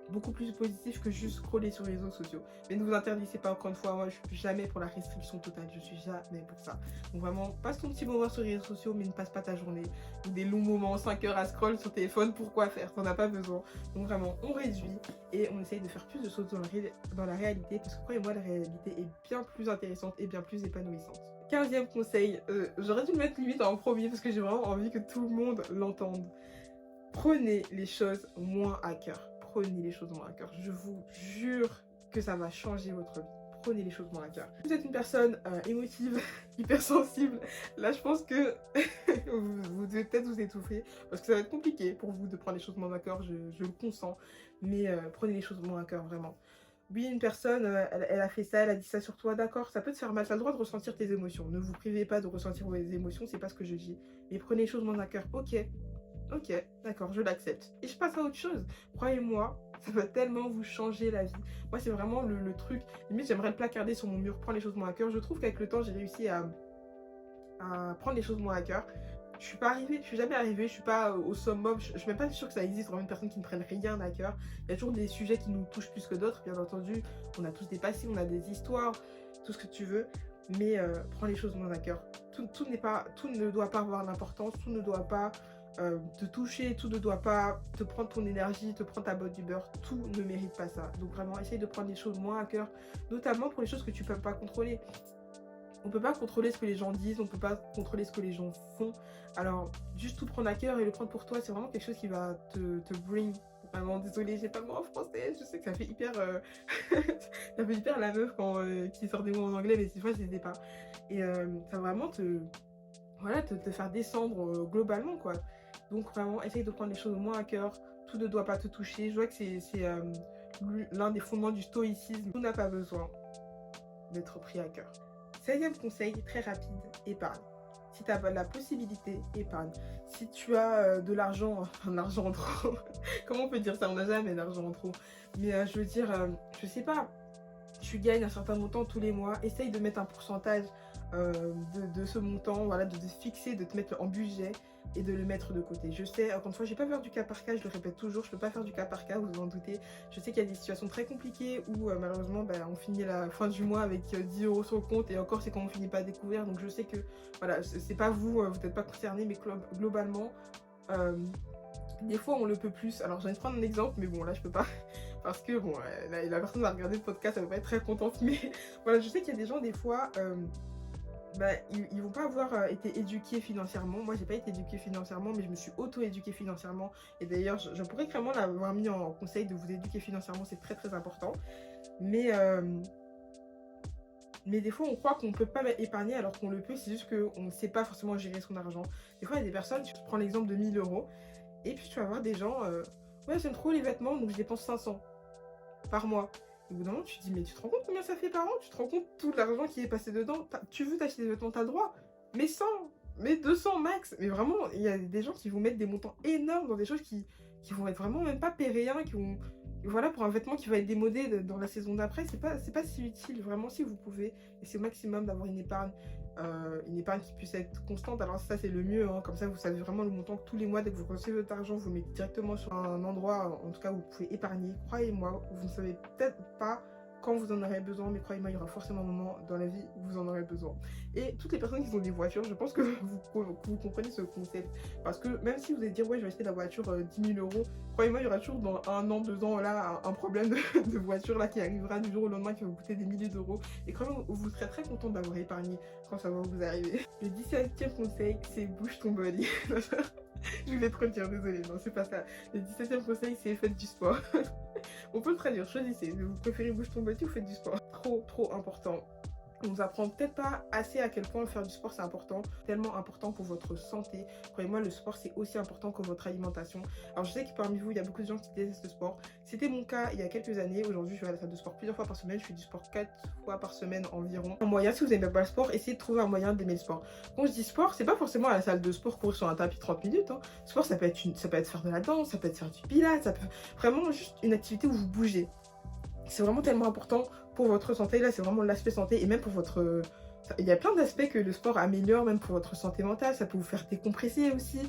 beaucoup plus positif que juste scroller sur les réseaux sociaux. Mais ne vous interdisez pas, encore une fois, moi je suis jamais pour la restriction totale, je suis jamais pour ça. Donc vraiment, passe ton petit moment sur les réseaux sociaux, mais ne passe pas ta journée. Ou des longs moments, 5 heures à scroll sur téléphone, pourquoi faire? T'en as pas besoin. Donc vraiment, on réduit et on essaye de faire plus de choses dans la réalité, parce que croyez-moi, la réalité est bien plus intéressante et bien plus épanouissante. 15e conseil, j'aurais dû le mettre limite en premier parce que j'ai vraiment envie que tout le monde l'entende. Prenez les choses moins à cœur. Prenez les choses moins à cœur. Je vous jure que ça va changer votre vie. Prenez les choses moins à cœur. Vous êtes une personne émotive, hypersensible. Là, je pense que vous devez peut-être vous étouffer parce que ça va être compliqué pour vous de prendre les choses moins à cœur. Je le consens. Mais prenez les choses moins à cœur, vraiment. Oui, une personne, elle a fait ça, elle a dit ça sur toi, d'accord, ça peut te faire mal, tu as le droit de ressentir tes émotions. Ne vous privez pas de ressentir vos émotions, c'est pas ce que je dis. Mais prenez les choses moins à cœur. Ok, d'accord, je l'accepte. Et je passe à autre chose. Croyez-moi, ça va tellement vous changer la vie. Moi, c'est vraiment le truc. Limite, j'aimerais le placarder sur mon mur, prendre les choses moins à cœur. Je trouve qu'avec le temps, j'ai réussi à prendre les choses moins à cœur. Je suis jamais arrivée, je suis pas au summum. Je suis même pas sûre que ça existe vraiment une personne qui ne prenne rien à cœur. Il y a toujours des sujets qui nous touchent plus que d'autres, bien entendu. On a tous des passés, on a des histoires, tout ce que tu veux. Mais prends les choses moins à cœur. Tout ne doit pas avoir l'importance, tout ne doit pas te toucher, tout ne doit pas te prendre ton énergie, te prendre ta botte du beurre, tout ne mérite pas ça. Donc vraiment, essaye de prendre les choses moins à cœur, notamment pour les choses que tu peux pas contrôler. On peut pas contrôler ce que les gens disent, on peut pas contrôler ce que les gens font. Alors, juste tout prendre à cœur et le prendre pour toi, c'est vraiment quelque chose qui va te bring. Vraiment, désolée, j'ai pas le mot en français, je sais que ça fait hyper, ça fait hyper la meuf quand, qui sort des mots en anglais, mais ces fois je les ai pas. Et ça va vraiment te faire descendre globalement, quoi. Donc vraiment, essaye de prendre les choses moins à cœur, tout ne doit pas te toucher. Je vois que c'est l'un des fondements du stoïcisme. Tout n'a pas besoin d'être pris à cœur. 16e conseil, très rapide, épargne. Si tu as la possibilité, épargne. Si tu as de l'argent en trop, comment on peut dire ça? On n'a jamais d'argent en trop. Mais je veux dire, je sais pas, tu gagnes un certain montant tous les mois, essaye de mettre un pourcentage de ce montant, voilà, de te fixer, de te mettre en budget et de le mettre de côté. Je sais, encore une fois, je ne vais pas faire du cas par cas, je le répète toujours, je ne peux pas faire du cas par cas, vous vous en doutez. Je sais qu'il y a des situations très compliquées où malheureusement on finit la fin du mois avec 10 € sur le compte et encore c'est quand on finit pas à découvrir. Donc je sais que voilà, c'est pas vous, vous n'êtes pas concerné, mais globalement, des fois on le peut plus. Alors je vais te prendre un exemple, mais bon là je peux pas. Parce que bon, la personne va regarder le podcast, elle va pas être très contente. Mais voilà, je sais qu'il y a des gens, des fois, ils vont pas avoir été éduqués financièrement. Moi, j'ai pas été éduquée financièrement, mais je me suis auto-éduquée financièrement. Et d'ailleurs, je pourrais clairement l'avoir mis en conseil de vous éduquer financièrement, c'est très très important. Mais des fois, on croit qu'on peut pas épargner alors qu'on le peut, c'est juste qu'on ne sait pas forcément gérer son argent. Des fois, il y a des personnes, je prends l'exemple de 1 000 €, et puis tu vas voir des gens, ouais, j'aime trop les vêtements, donc je dépense 500 par mois. Au bout d'un moment, tu te dis, mais tu te rends compte combien ça fait par an? Tu te rends compte tout l'argent qui est passé dedans? Tu veux t'acheter des vêtements, t'as le droit. Mais 100, mais 200 max. Mais vraiment, il y a des gens qui vont mettre des montants énormes dans des choses qui vont être vraiment même pas péréens, qui vont... Voilà, pour un vêtement qui va être démodé dans la saison d'après, c'est pas si utile. Vraiment, si vous pouvez, et c'est au maximum d'avoir une épargne. une épargne qui puisse être constante. Alors ça c'est le mieux, hein. Comme ça vous savez vraiment le montant que tous les mois, dès que vous recevez votre argent, vous le mettez directement sur un endroit, en tout cas où vous pouvez épargner. Croyez-moi, vous ne savez peut-être pas quand vous en aurez besoin, mais croyez-moi, il y aura forcément un moment dans la vie où vous en aurez besoin. Et toutes les personnes qui ont des voitures, je pense que vous comprenez ce concept. Parce que même si vous allez dire, ouais, je vais acheter la voiture 10 000 euros, croyez-moi, il y aura toujours dans 1 an, 2 ans, là, un problème de voiture là, qui arrivera du jour au lendemain, qui va vous coûter des milliers d'euros. Et croyez-moi, vous serez très content d'avoir épargné quand ça va vous arriver. Le 17e conseil, c'est bouge ton body. Je voulais trop le dire, désolée, non, c'est pas ça. Le 17e conseil, c'est faites du sport. On peut le traduire, choisissez. Vous préférez bouge ton body ou faites du sport? Trop important. On nous apprend peut-être pas assez à quel point faire du sport c'est important, tellement important pour votre santé. Croyez-moi, le sport c'est aussi important que votre alimentation. Alors je sais que parmi vous, il y a beaucoup de gens qui détestent le sport. C'était mon cas il y a quelques années. Aujourd'hui, je vais à la salle de sport plusieurs fois par semaine. Je fais du sport 4 fois par semaine environ. Un moyen, si vous n'aimez pas le sport, essayez de trouver un moyen d'aimer le sport. Quand je dis sport, c'est pas forcément à la salle de sport courir sur un tapis 30 minutes. Hein. Sport, ça peut être faire de la danse, ça peut être faire du pilates, ça peut vraiment juste une activité où vous bougez. C'est vraiment tellement important pour votre santé. Là, c'est vraiment l'aspect santé et même pour votre... Il y a plein d'aspects que le sport améliore, même pour votre santé mentale. Ça peut vous faire décompresser aussi.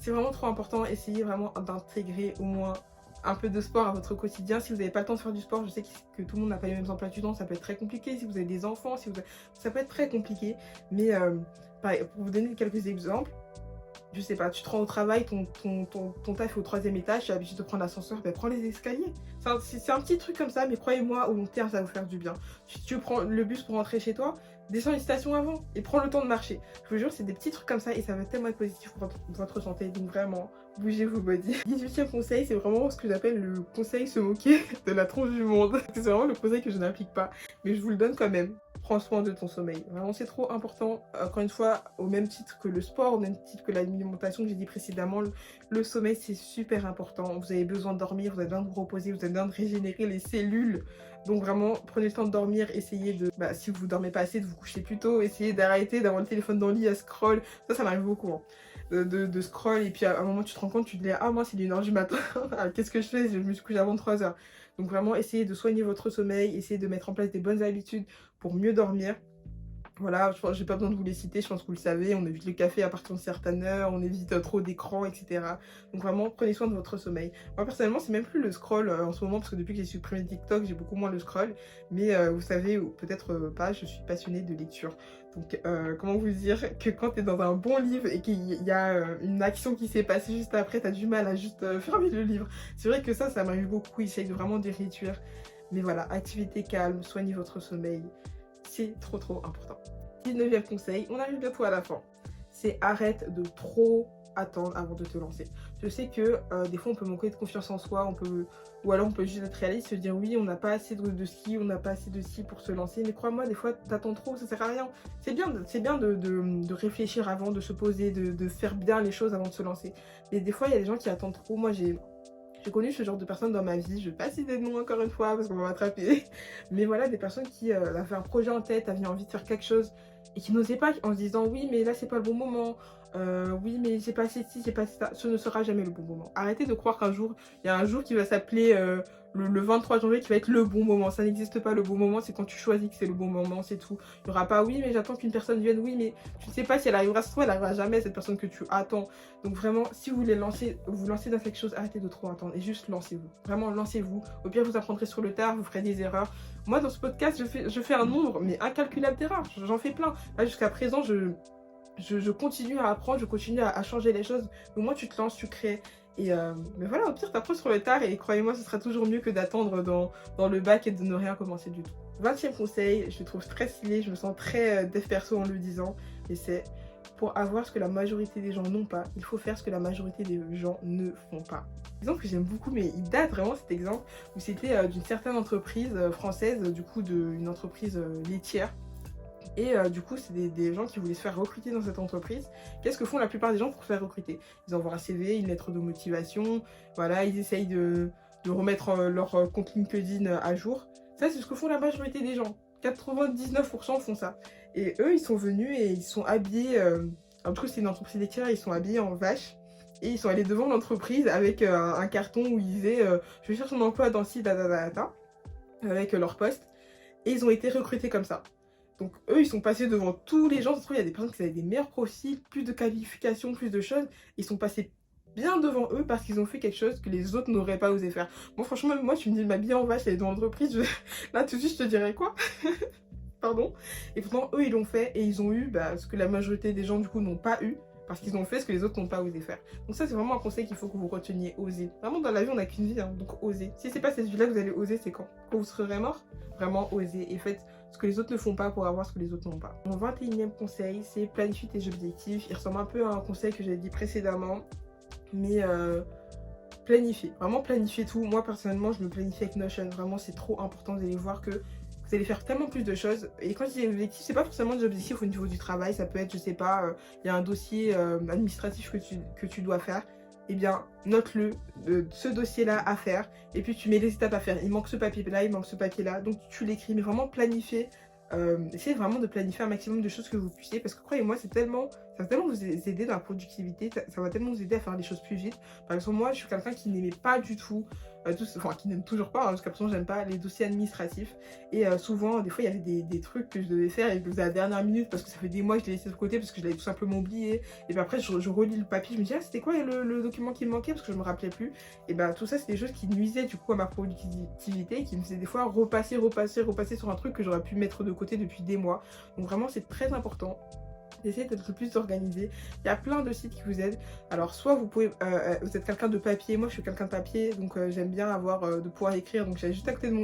C'est vraiment trop important. Essayez vraiment d'intégrer au moins un peu de sport à votre quotidien. Si vous n'avez pas le temps de faire du sport, je sais que tout le monde n'a pas les mêmes emplois du temps. Ça peut être très compliqué. Si vous avez des enfants, ça peut être très compliqué. Mais pour vous donner quelques exemples, je sais pas, tu te rends au travail, ton taf est au 3e étage, tu as l'habitude de prendre l'ascenseur, ben prends les escaliers. C'est un petit truc comme ça, mais croyez-moi, au long terme, ça va vous faire du bien. Tu prends le bus pour rentrer chez toi, descends une station avant et prends le temps de marcher. Je vous jure, c'est des petits trucs comme ça et ça va tellement être positif pour votre santé. Donc vraiment, bougez vos body. 18e conseil, c'est vraiment ce que j'appelle le conseil se moquer de la tronche du monde. C'est vraiment le conseil que je n'applique pas, mais je vous le donne quand même. Prends soin de ton sommeil. Vraiment, c'est trop important. Encore une fois, au même titre que le sport, au même titre que l'alimentation que j'ai dit précédemment, le sommeil, c'est super important. Vous avez besoin de dormir, vous avez besoin de vous reposer, vous avez besoin de régénérer les cellules. Donc vraiment, prenez le temps de dormir, essayez de... si vous ne dormez pas assez, de vous coucher plus tôt, essayez d'arrêter d'avoir le téléphone dans le lit à scroll. Ça m'arrive beaucoup. Hein. De scroll et puis à un moment tu te rends compte, tu te dis ah moi c'est 1h du matin, qu'est-ce que je fais? Je me suis couchée avant 3h. Donc vraiment essayez de soigner votre sommeil, essayez de mettre en place des bonnes habitudes pour mieux dormir. Voilà, je pense j'ai pas besoin de vous les citer, je pense que vous le savez, on évite le café à partir de certaines heures, on évite trop d'écran, etc. Donc vraiment, prenez soin de votre sommeil. Moi personnellement, c'est même plus le scroll en ce moment, parce que depuis que j'ai supprimé TikTok, j'ai beaucoup moins le scroll. Mais vous savez, ou peut-être pas, je suis passionnée de lecture. Donc comment vous dire que quand tu es dans un bon livre et qu'il y a une action qui s'est passée juste après, tu as du mal à juste fermer le livre. C'est vrai que ça m'arrive beaucoup, j'essaye de vraiment de réduire. Mais voilà, activité calme, soignez votre sommeil. C'est trop important. 19e conseil, on arrive bientôt à la fin. C'est arrête de trop attendre avant de te lancer. Je sais que des fois on peut manquer de confiance en soi, ou alors on peut juste être réaliste, se dire oui on n'a pas assez de ski, on n'a pas assez de ci pour se lancer, mais crois-moi des fois t'attends trop, ça sert à rien. C'est bien de réfléchir avant, de se poser, de faire bien les choses avant de se lancer. Mais des fois il y a des gens qui attendent trop. Moi j'ai connu ce genre de personnes dans ma vie, je vais pas citer de nom encore une fois parce qu'on va m'attraper, mais voilà, des personnes qui avaient un projet en tête, avaient envie de faire quelque chose et qui n'osaient pas en se disant oui mais là c'est pas le bon moment, oui mais j'ai pas assez de ci, j'ai pas assez de ça, ce ne sera jamais le bon moment. Arrêtez de croire qu'un jour, il y a un jour qui va s'appeler le 23 janvier qui va être le bon moment. Ça n'existe pas, le bon moment c'est quand tu choisis que c'est le bon moment, c'est tout. Il n'y aura pas oui mais j'attends qu'une personne vienne, oui mais tu ne sais pas si elle arrivera ce soir, elle arrivera jamais cette personne que tu attends. Donc vraiment, si vous voulez vous lancer dans quelque chose, arrêtez de trop attendre et juste lancez-vous. Vraiment lancez-vous. Au pire vous apprendrez sur le tard, vous ferez des erreurs. Moi dans ce podcast je fais un nombre mais incalculable d'erreurs, j'en fais plein. Là jusqu'à présent je continue à apprendre, je continue à changer les choses. Mais moi tu te lances, tu crées. Et mais voilà, au pire t'apprends sur le tard et croyez-moi ce sera toujours mieux que d'attendre dans le bac et de ne rien commencer du tout. 20e conseil, je le trouve très stylé, je me sens très dev perso en le disant, et c'est pour avoir ce que la majorité des gens n'ont pas, il faut faire ce que la majorité des gens ne font pas. Exemple que j'aime beaucoup, mais il date vraiment cet exemple, où c'était d'une certaine entreprise française, du coup d'une entreprise laitière. Et du coup, c'est des gens qui voulaient se faire recruter dans cette entreprise. Qu'est-ce que font la plupart des gens pour se faire recruter? Ils envoient un CV, une lettre de motivation, voilà, ils essayent de remettre leur compte LinkedIn à jour. Ça, c'est ce que font la majorité des gens. 99% font ça. Et eux, ils sont venus et ils sont habillés... en tout cas, c'est une entreprise laitière, ils sont habillés en vache. Et ils sont allés devant l'entreprise avec un carton où ils disaient je cherche un emploi dans ci, avec leur poste. Et ils ont été recrutés comme ça. Donc eux, ils sont passés devant tous les gens. Ça se trouve, il y a des personnes qui avaient des meilleurs profils, plus de qualifications, plus de choses. Ils sont passés bien devant eux parce qu'ils ont fait quelque chose que les autres n'auraient pas osé faire. Bon, franchement, moi, tu me dis de m'habiller en vache et dans l'entreprise, là, tout de suite, je te dirais quoi? Pardon. Et pourtant, eux, ils l'ont fait et ils ont eu ce que la majorité des gens, du coup, n'ont pas eu. Parce qu'ils ont fait ce que les autres n'ont pas osé faire. Donc ça, c'est vraiment un conseil qu'il faut que vous reteniez, oser. Vraiment, dans la vie, on n'a qu'une vie, hein, donc osez. Si c'est pas cette vie-là que vous allez oser, c'est quand vous serez mort? Vraiment, osez. Et faites ce que les autres ne font pas pour avoir ce que les autres n'ont pas. Mon 21e conseil, c'est planifier tes objectifs. Il ressemble un peu à un conseil que j'avais dit précédemment. Mais planifier. Vraiment planifier tout. Moi, personnellement, je me planifie avec Notion. Vraiment, c'est trop important. Vous allez voir que vous allez faire tellement plus de choses. Et quand je dis objectif, c'est pas forcément des objectifs au niveau du travail. Ça peut être, je sais pas, il y a un dossier administratif que tu dois faire. Eh bien, note-le, ce dossier-là à faire. Et puis, tu mets les étapes à faire. Il manque ce papier-là, il manque ce papier-là. Donc, tu l'écris. Mais vraiment planifier. Essayez vraiment de planifier un maximum de choses que vous puissiez. Parce que croyez-moi, ça va tellement vous aider dans la productivité. Ça va tellement vous aider à faire les choses plus vite. Par exemple, moi, je suis quelqu'un qui n'aimait pas du tout enfin qui n'aime toujours pas, hein, jusqu'à présent j'aime pas les dossiers administratifs et souvent des fois il y avait des trucs que je devais faire et que à la dernière minute parce que ça fait des mois que je l'ai laissé de côté parce que je l'avais tout simplement oublié et puis après je relis le papier, je me dis ah c'était quoi le document qui me manquait parce que je me rappelais plus et tout ça c'est des choses qui nuisaient du coup à ma productivité, qui me faisaient des fois repasser sur un truc que j'aurais pu mettre de côté depuis des mois. Donc vraiment c'est très important d'essayer d'être le plus organisé. Il y a plein de sites qui vous aident. Alors soit vous pouvez, vous êtes quelqu'un de papier, moi je suis quelqu'un de papier, donc j'aime bien avoir de pouvoir écrire. Donc j'ai juste à côté de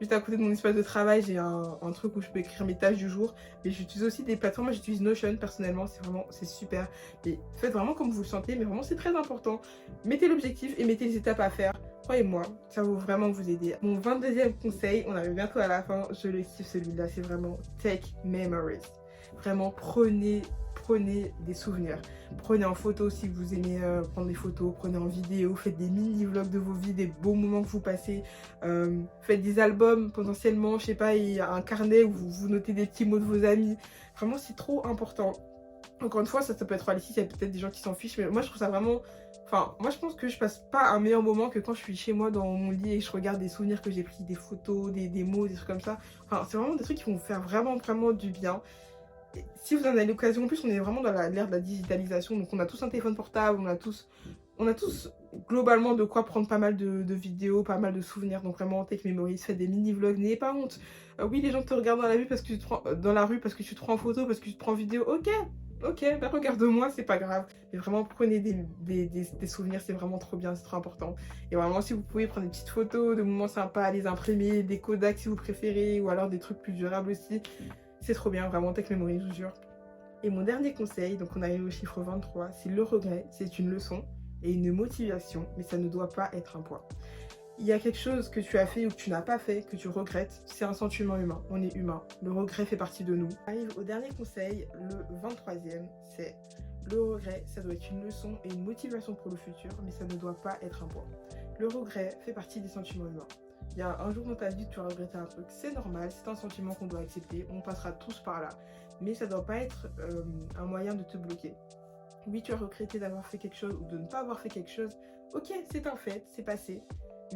juste à côté de mon espace de travail, j'ai un truc où je peux écrire mes tâches du jour. Mais j'utilise aussi des plateformes, moi j'utilise Notion personnellement, c'est super. Et faites vraiment comme vous le sentez, mais vraiment c'est très important. Mettez l'objectif et mettez les étapes à faire. Croyez-moi, ça va vraiment vous aider. Mon 22e conseil, on arrive bientôt à la fin, je le kiffe celui-là, c'est vraiment Take Memories. Vraiment, prenez des souvenirs. Prenez en photo si vous aimez prendre des photos, prenez en vidéo, faites des mini-vlogs de vos vies, des beaux moments que vous passez. Faites des albums potentiellement, je sais pas, il y a un carnet où vous notez des petits mots de vos amis. Vraiment, c'est trop important. Encore une fois, ça peut être réaliste, il y a peut-être des gens qui s'en fichent, mais moi je trouve ça vraiment... Enfin, moi je pense que je passe pas un meilleur moment que quand je suis chez moi dans mon lit et je regarde des souvenirs que j'ai pris, des photos, des mots, des trucs comme ça. Enfin, c'est vraiment des trucs qui vont vous faire vraiment du bien. Et si vous en avez l'occasion, en plus on est vraiment dans l'ère de la digitalisation, donc on a tous un téléphone portable, on a tous globalement de quoi prendre pas mal de vidéos, pas mal de souvenirs, donc vraiment take memories, faites des mini-vlogs, n'ayez pas honte. Oui, les gens te regardent dans la rue parce que tu te prends, dans la rue parce que tu te prends en photo, parce que tu te prends en vidéo, ok, regarde-moi, c'est pas grave. Mais vraiment, prenez des souvenirs, c'est vraiment trop bien, c'est trop important. Et vraiment, si vous pouvez prendre des petites photos de moments sympas, les imprimer, des Kodak si vous préférez, ou alors des trucs plus durables aussi, c'est trop bien, vraiment, take memories, je vous jure. Et mon dernier conseil, donc on arrive au chiffre 23, c'est le regret, c'est une leçon et une motivation, mais ça ne doit pas être un poids. Il y a quelque chose que tu as fait ou que tu n'as pas fait, que tu regrettes, c'est un sentiment humain, on est humain, le regret fait partie de nous. On arrive au dernier conseil, le 23e, c'est le regret, ça doit être une leçon et une motivation pour le futur, mais ça ne doit pas être un poids. Le regret fait partie des sentiments humains. Il y a un jour dans ta vie que tu as regretté un truc, c'est normal, c'est un sentiment qu'on doit accepter, on passera tous par là, mais ça ne doit pas être un moyen de te bloquer. Oui, tu as regretté d'avoir fait quelque chose ou de ne pas avoir fait quelque chose, ok, c'est un fait, c'est passé.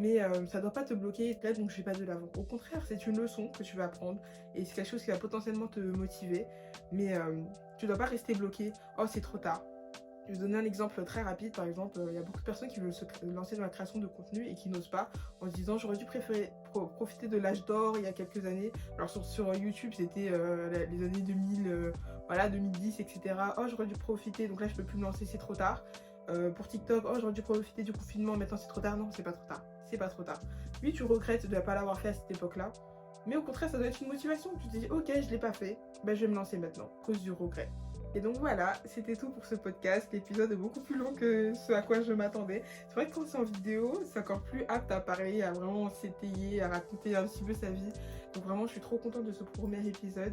Mais ça ne doit pas te bloquer, là donc je vais pas de l'avant. Au contraire, c'est une leçon que tu vas apprendre et c'est quelque chose qui va potentiellement te motiver. Mais tu ne dois pas rester bloqué, oh c'est trop tard. Je vais donner un exemple très rapide, par exemple, il y a beaucoup de personnes qui veulent se lancer dans la création de contenu et qui n'osent pas en se disant j'aurais dû préférer profiter de l'âge d'or il y a quelques années. Alors sur YouTube c'était les années 2000, voilà 2010 etc. Oh j'aurais dû profiter, donc là je peux plus me lancer, c'est trop tard. Pour TikTok, oh j'aurais dû profiter du confinement, maintenant c'est trop tard. Non, c'est pas trop tard, c'est pas trop tard. Oui, tu regrettes de ne pas l'avoir fait à cette époque-là, mais au contraire, ça doit être une motivation. Tu te dis, ok, je l'ai pas fait, je vais me lancer maintenant, à cause du regret. Et donc voilà, c'était tout pour ce podcast. L'épisode est beaucoup plus long que ce à quoi je m'attendais. C'est vrai que quand c'est en vidéo, c'est encore plus apte à parler, à vraiment s'étayer, à raconter un petit peu sa vie. Donc vraiment, je suis trop contente de ce premier épisode.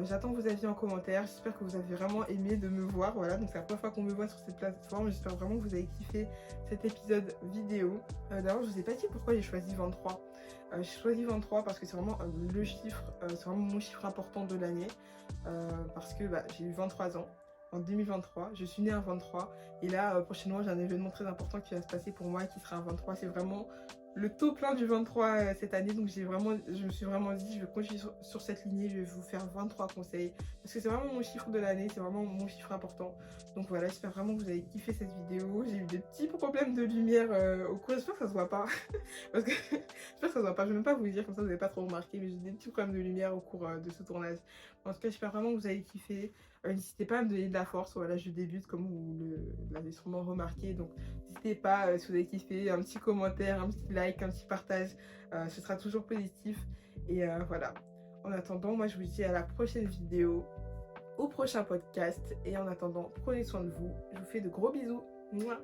J'attends vos avis en commentaire. J'espère que vous avez vraiment aimé de me voir. Voilà, donc c'est la première fois qu'on me voit sur cette plateforme. J'espère vraiment que vous avez kiffé cet épisode vidéo. D'ailleurs, je vous ai pas dit pourquoi j'ai choisi 23. J'ai choisi 23 parce que c'est vraiment le chiffre, c'est vraiment mon chiffre important de l'année. Parce que j'ai eu 23 ans. en 2023. Je suis née un 23 et là prochainement j'ai un événement très important qui va se passer pour moi qui sera un 23. C'est vraiment le taux plein du 23 cette année, donc je me suis vraiment dit je vais continuer sur cette lignée, je vais vous faire 23 conseils parce que c'est vraiment mon chiffre de l'année, c'est vraiment mon chiffre important. Donc voilà, j'espère vraiment que vous avez kiffé cette vidéo. J'ai eu des petits problèmes de lumière au cours, j'espère que ça se voit pas parce que j'espère que ça se voit pas, je vais même pas vous le dire comme ça vous n'avez pas trop remarqué, mais j'ai des petits problèmes de lumière au cours de ce tournage. En tout cas j'espère vraiment que vous avez kiffé. N'hésitez pas à me donner de la force, voilà je débute comme vous l'avez sûrement remarqué, donc n'hésitez pas si vous avez kiffé, un petit commentaire, un petit like, un petit partage, ce sera toujours positif et voilà. En attendant, moi je vous dis à la prochaine vidéo, au prochain podcast et en attendant, prenez soin de vous, je vous fais de gros bisous. Mouah.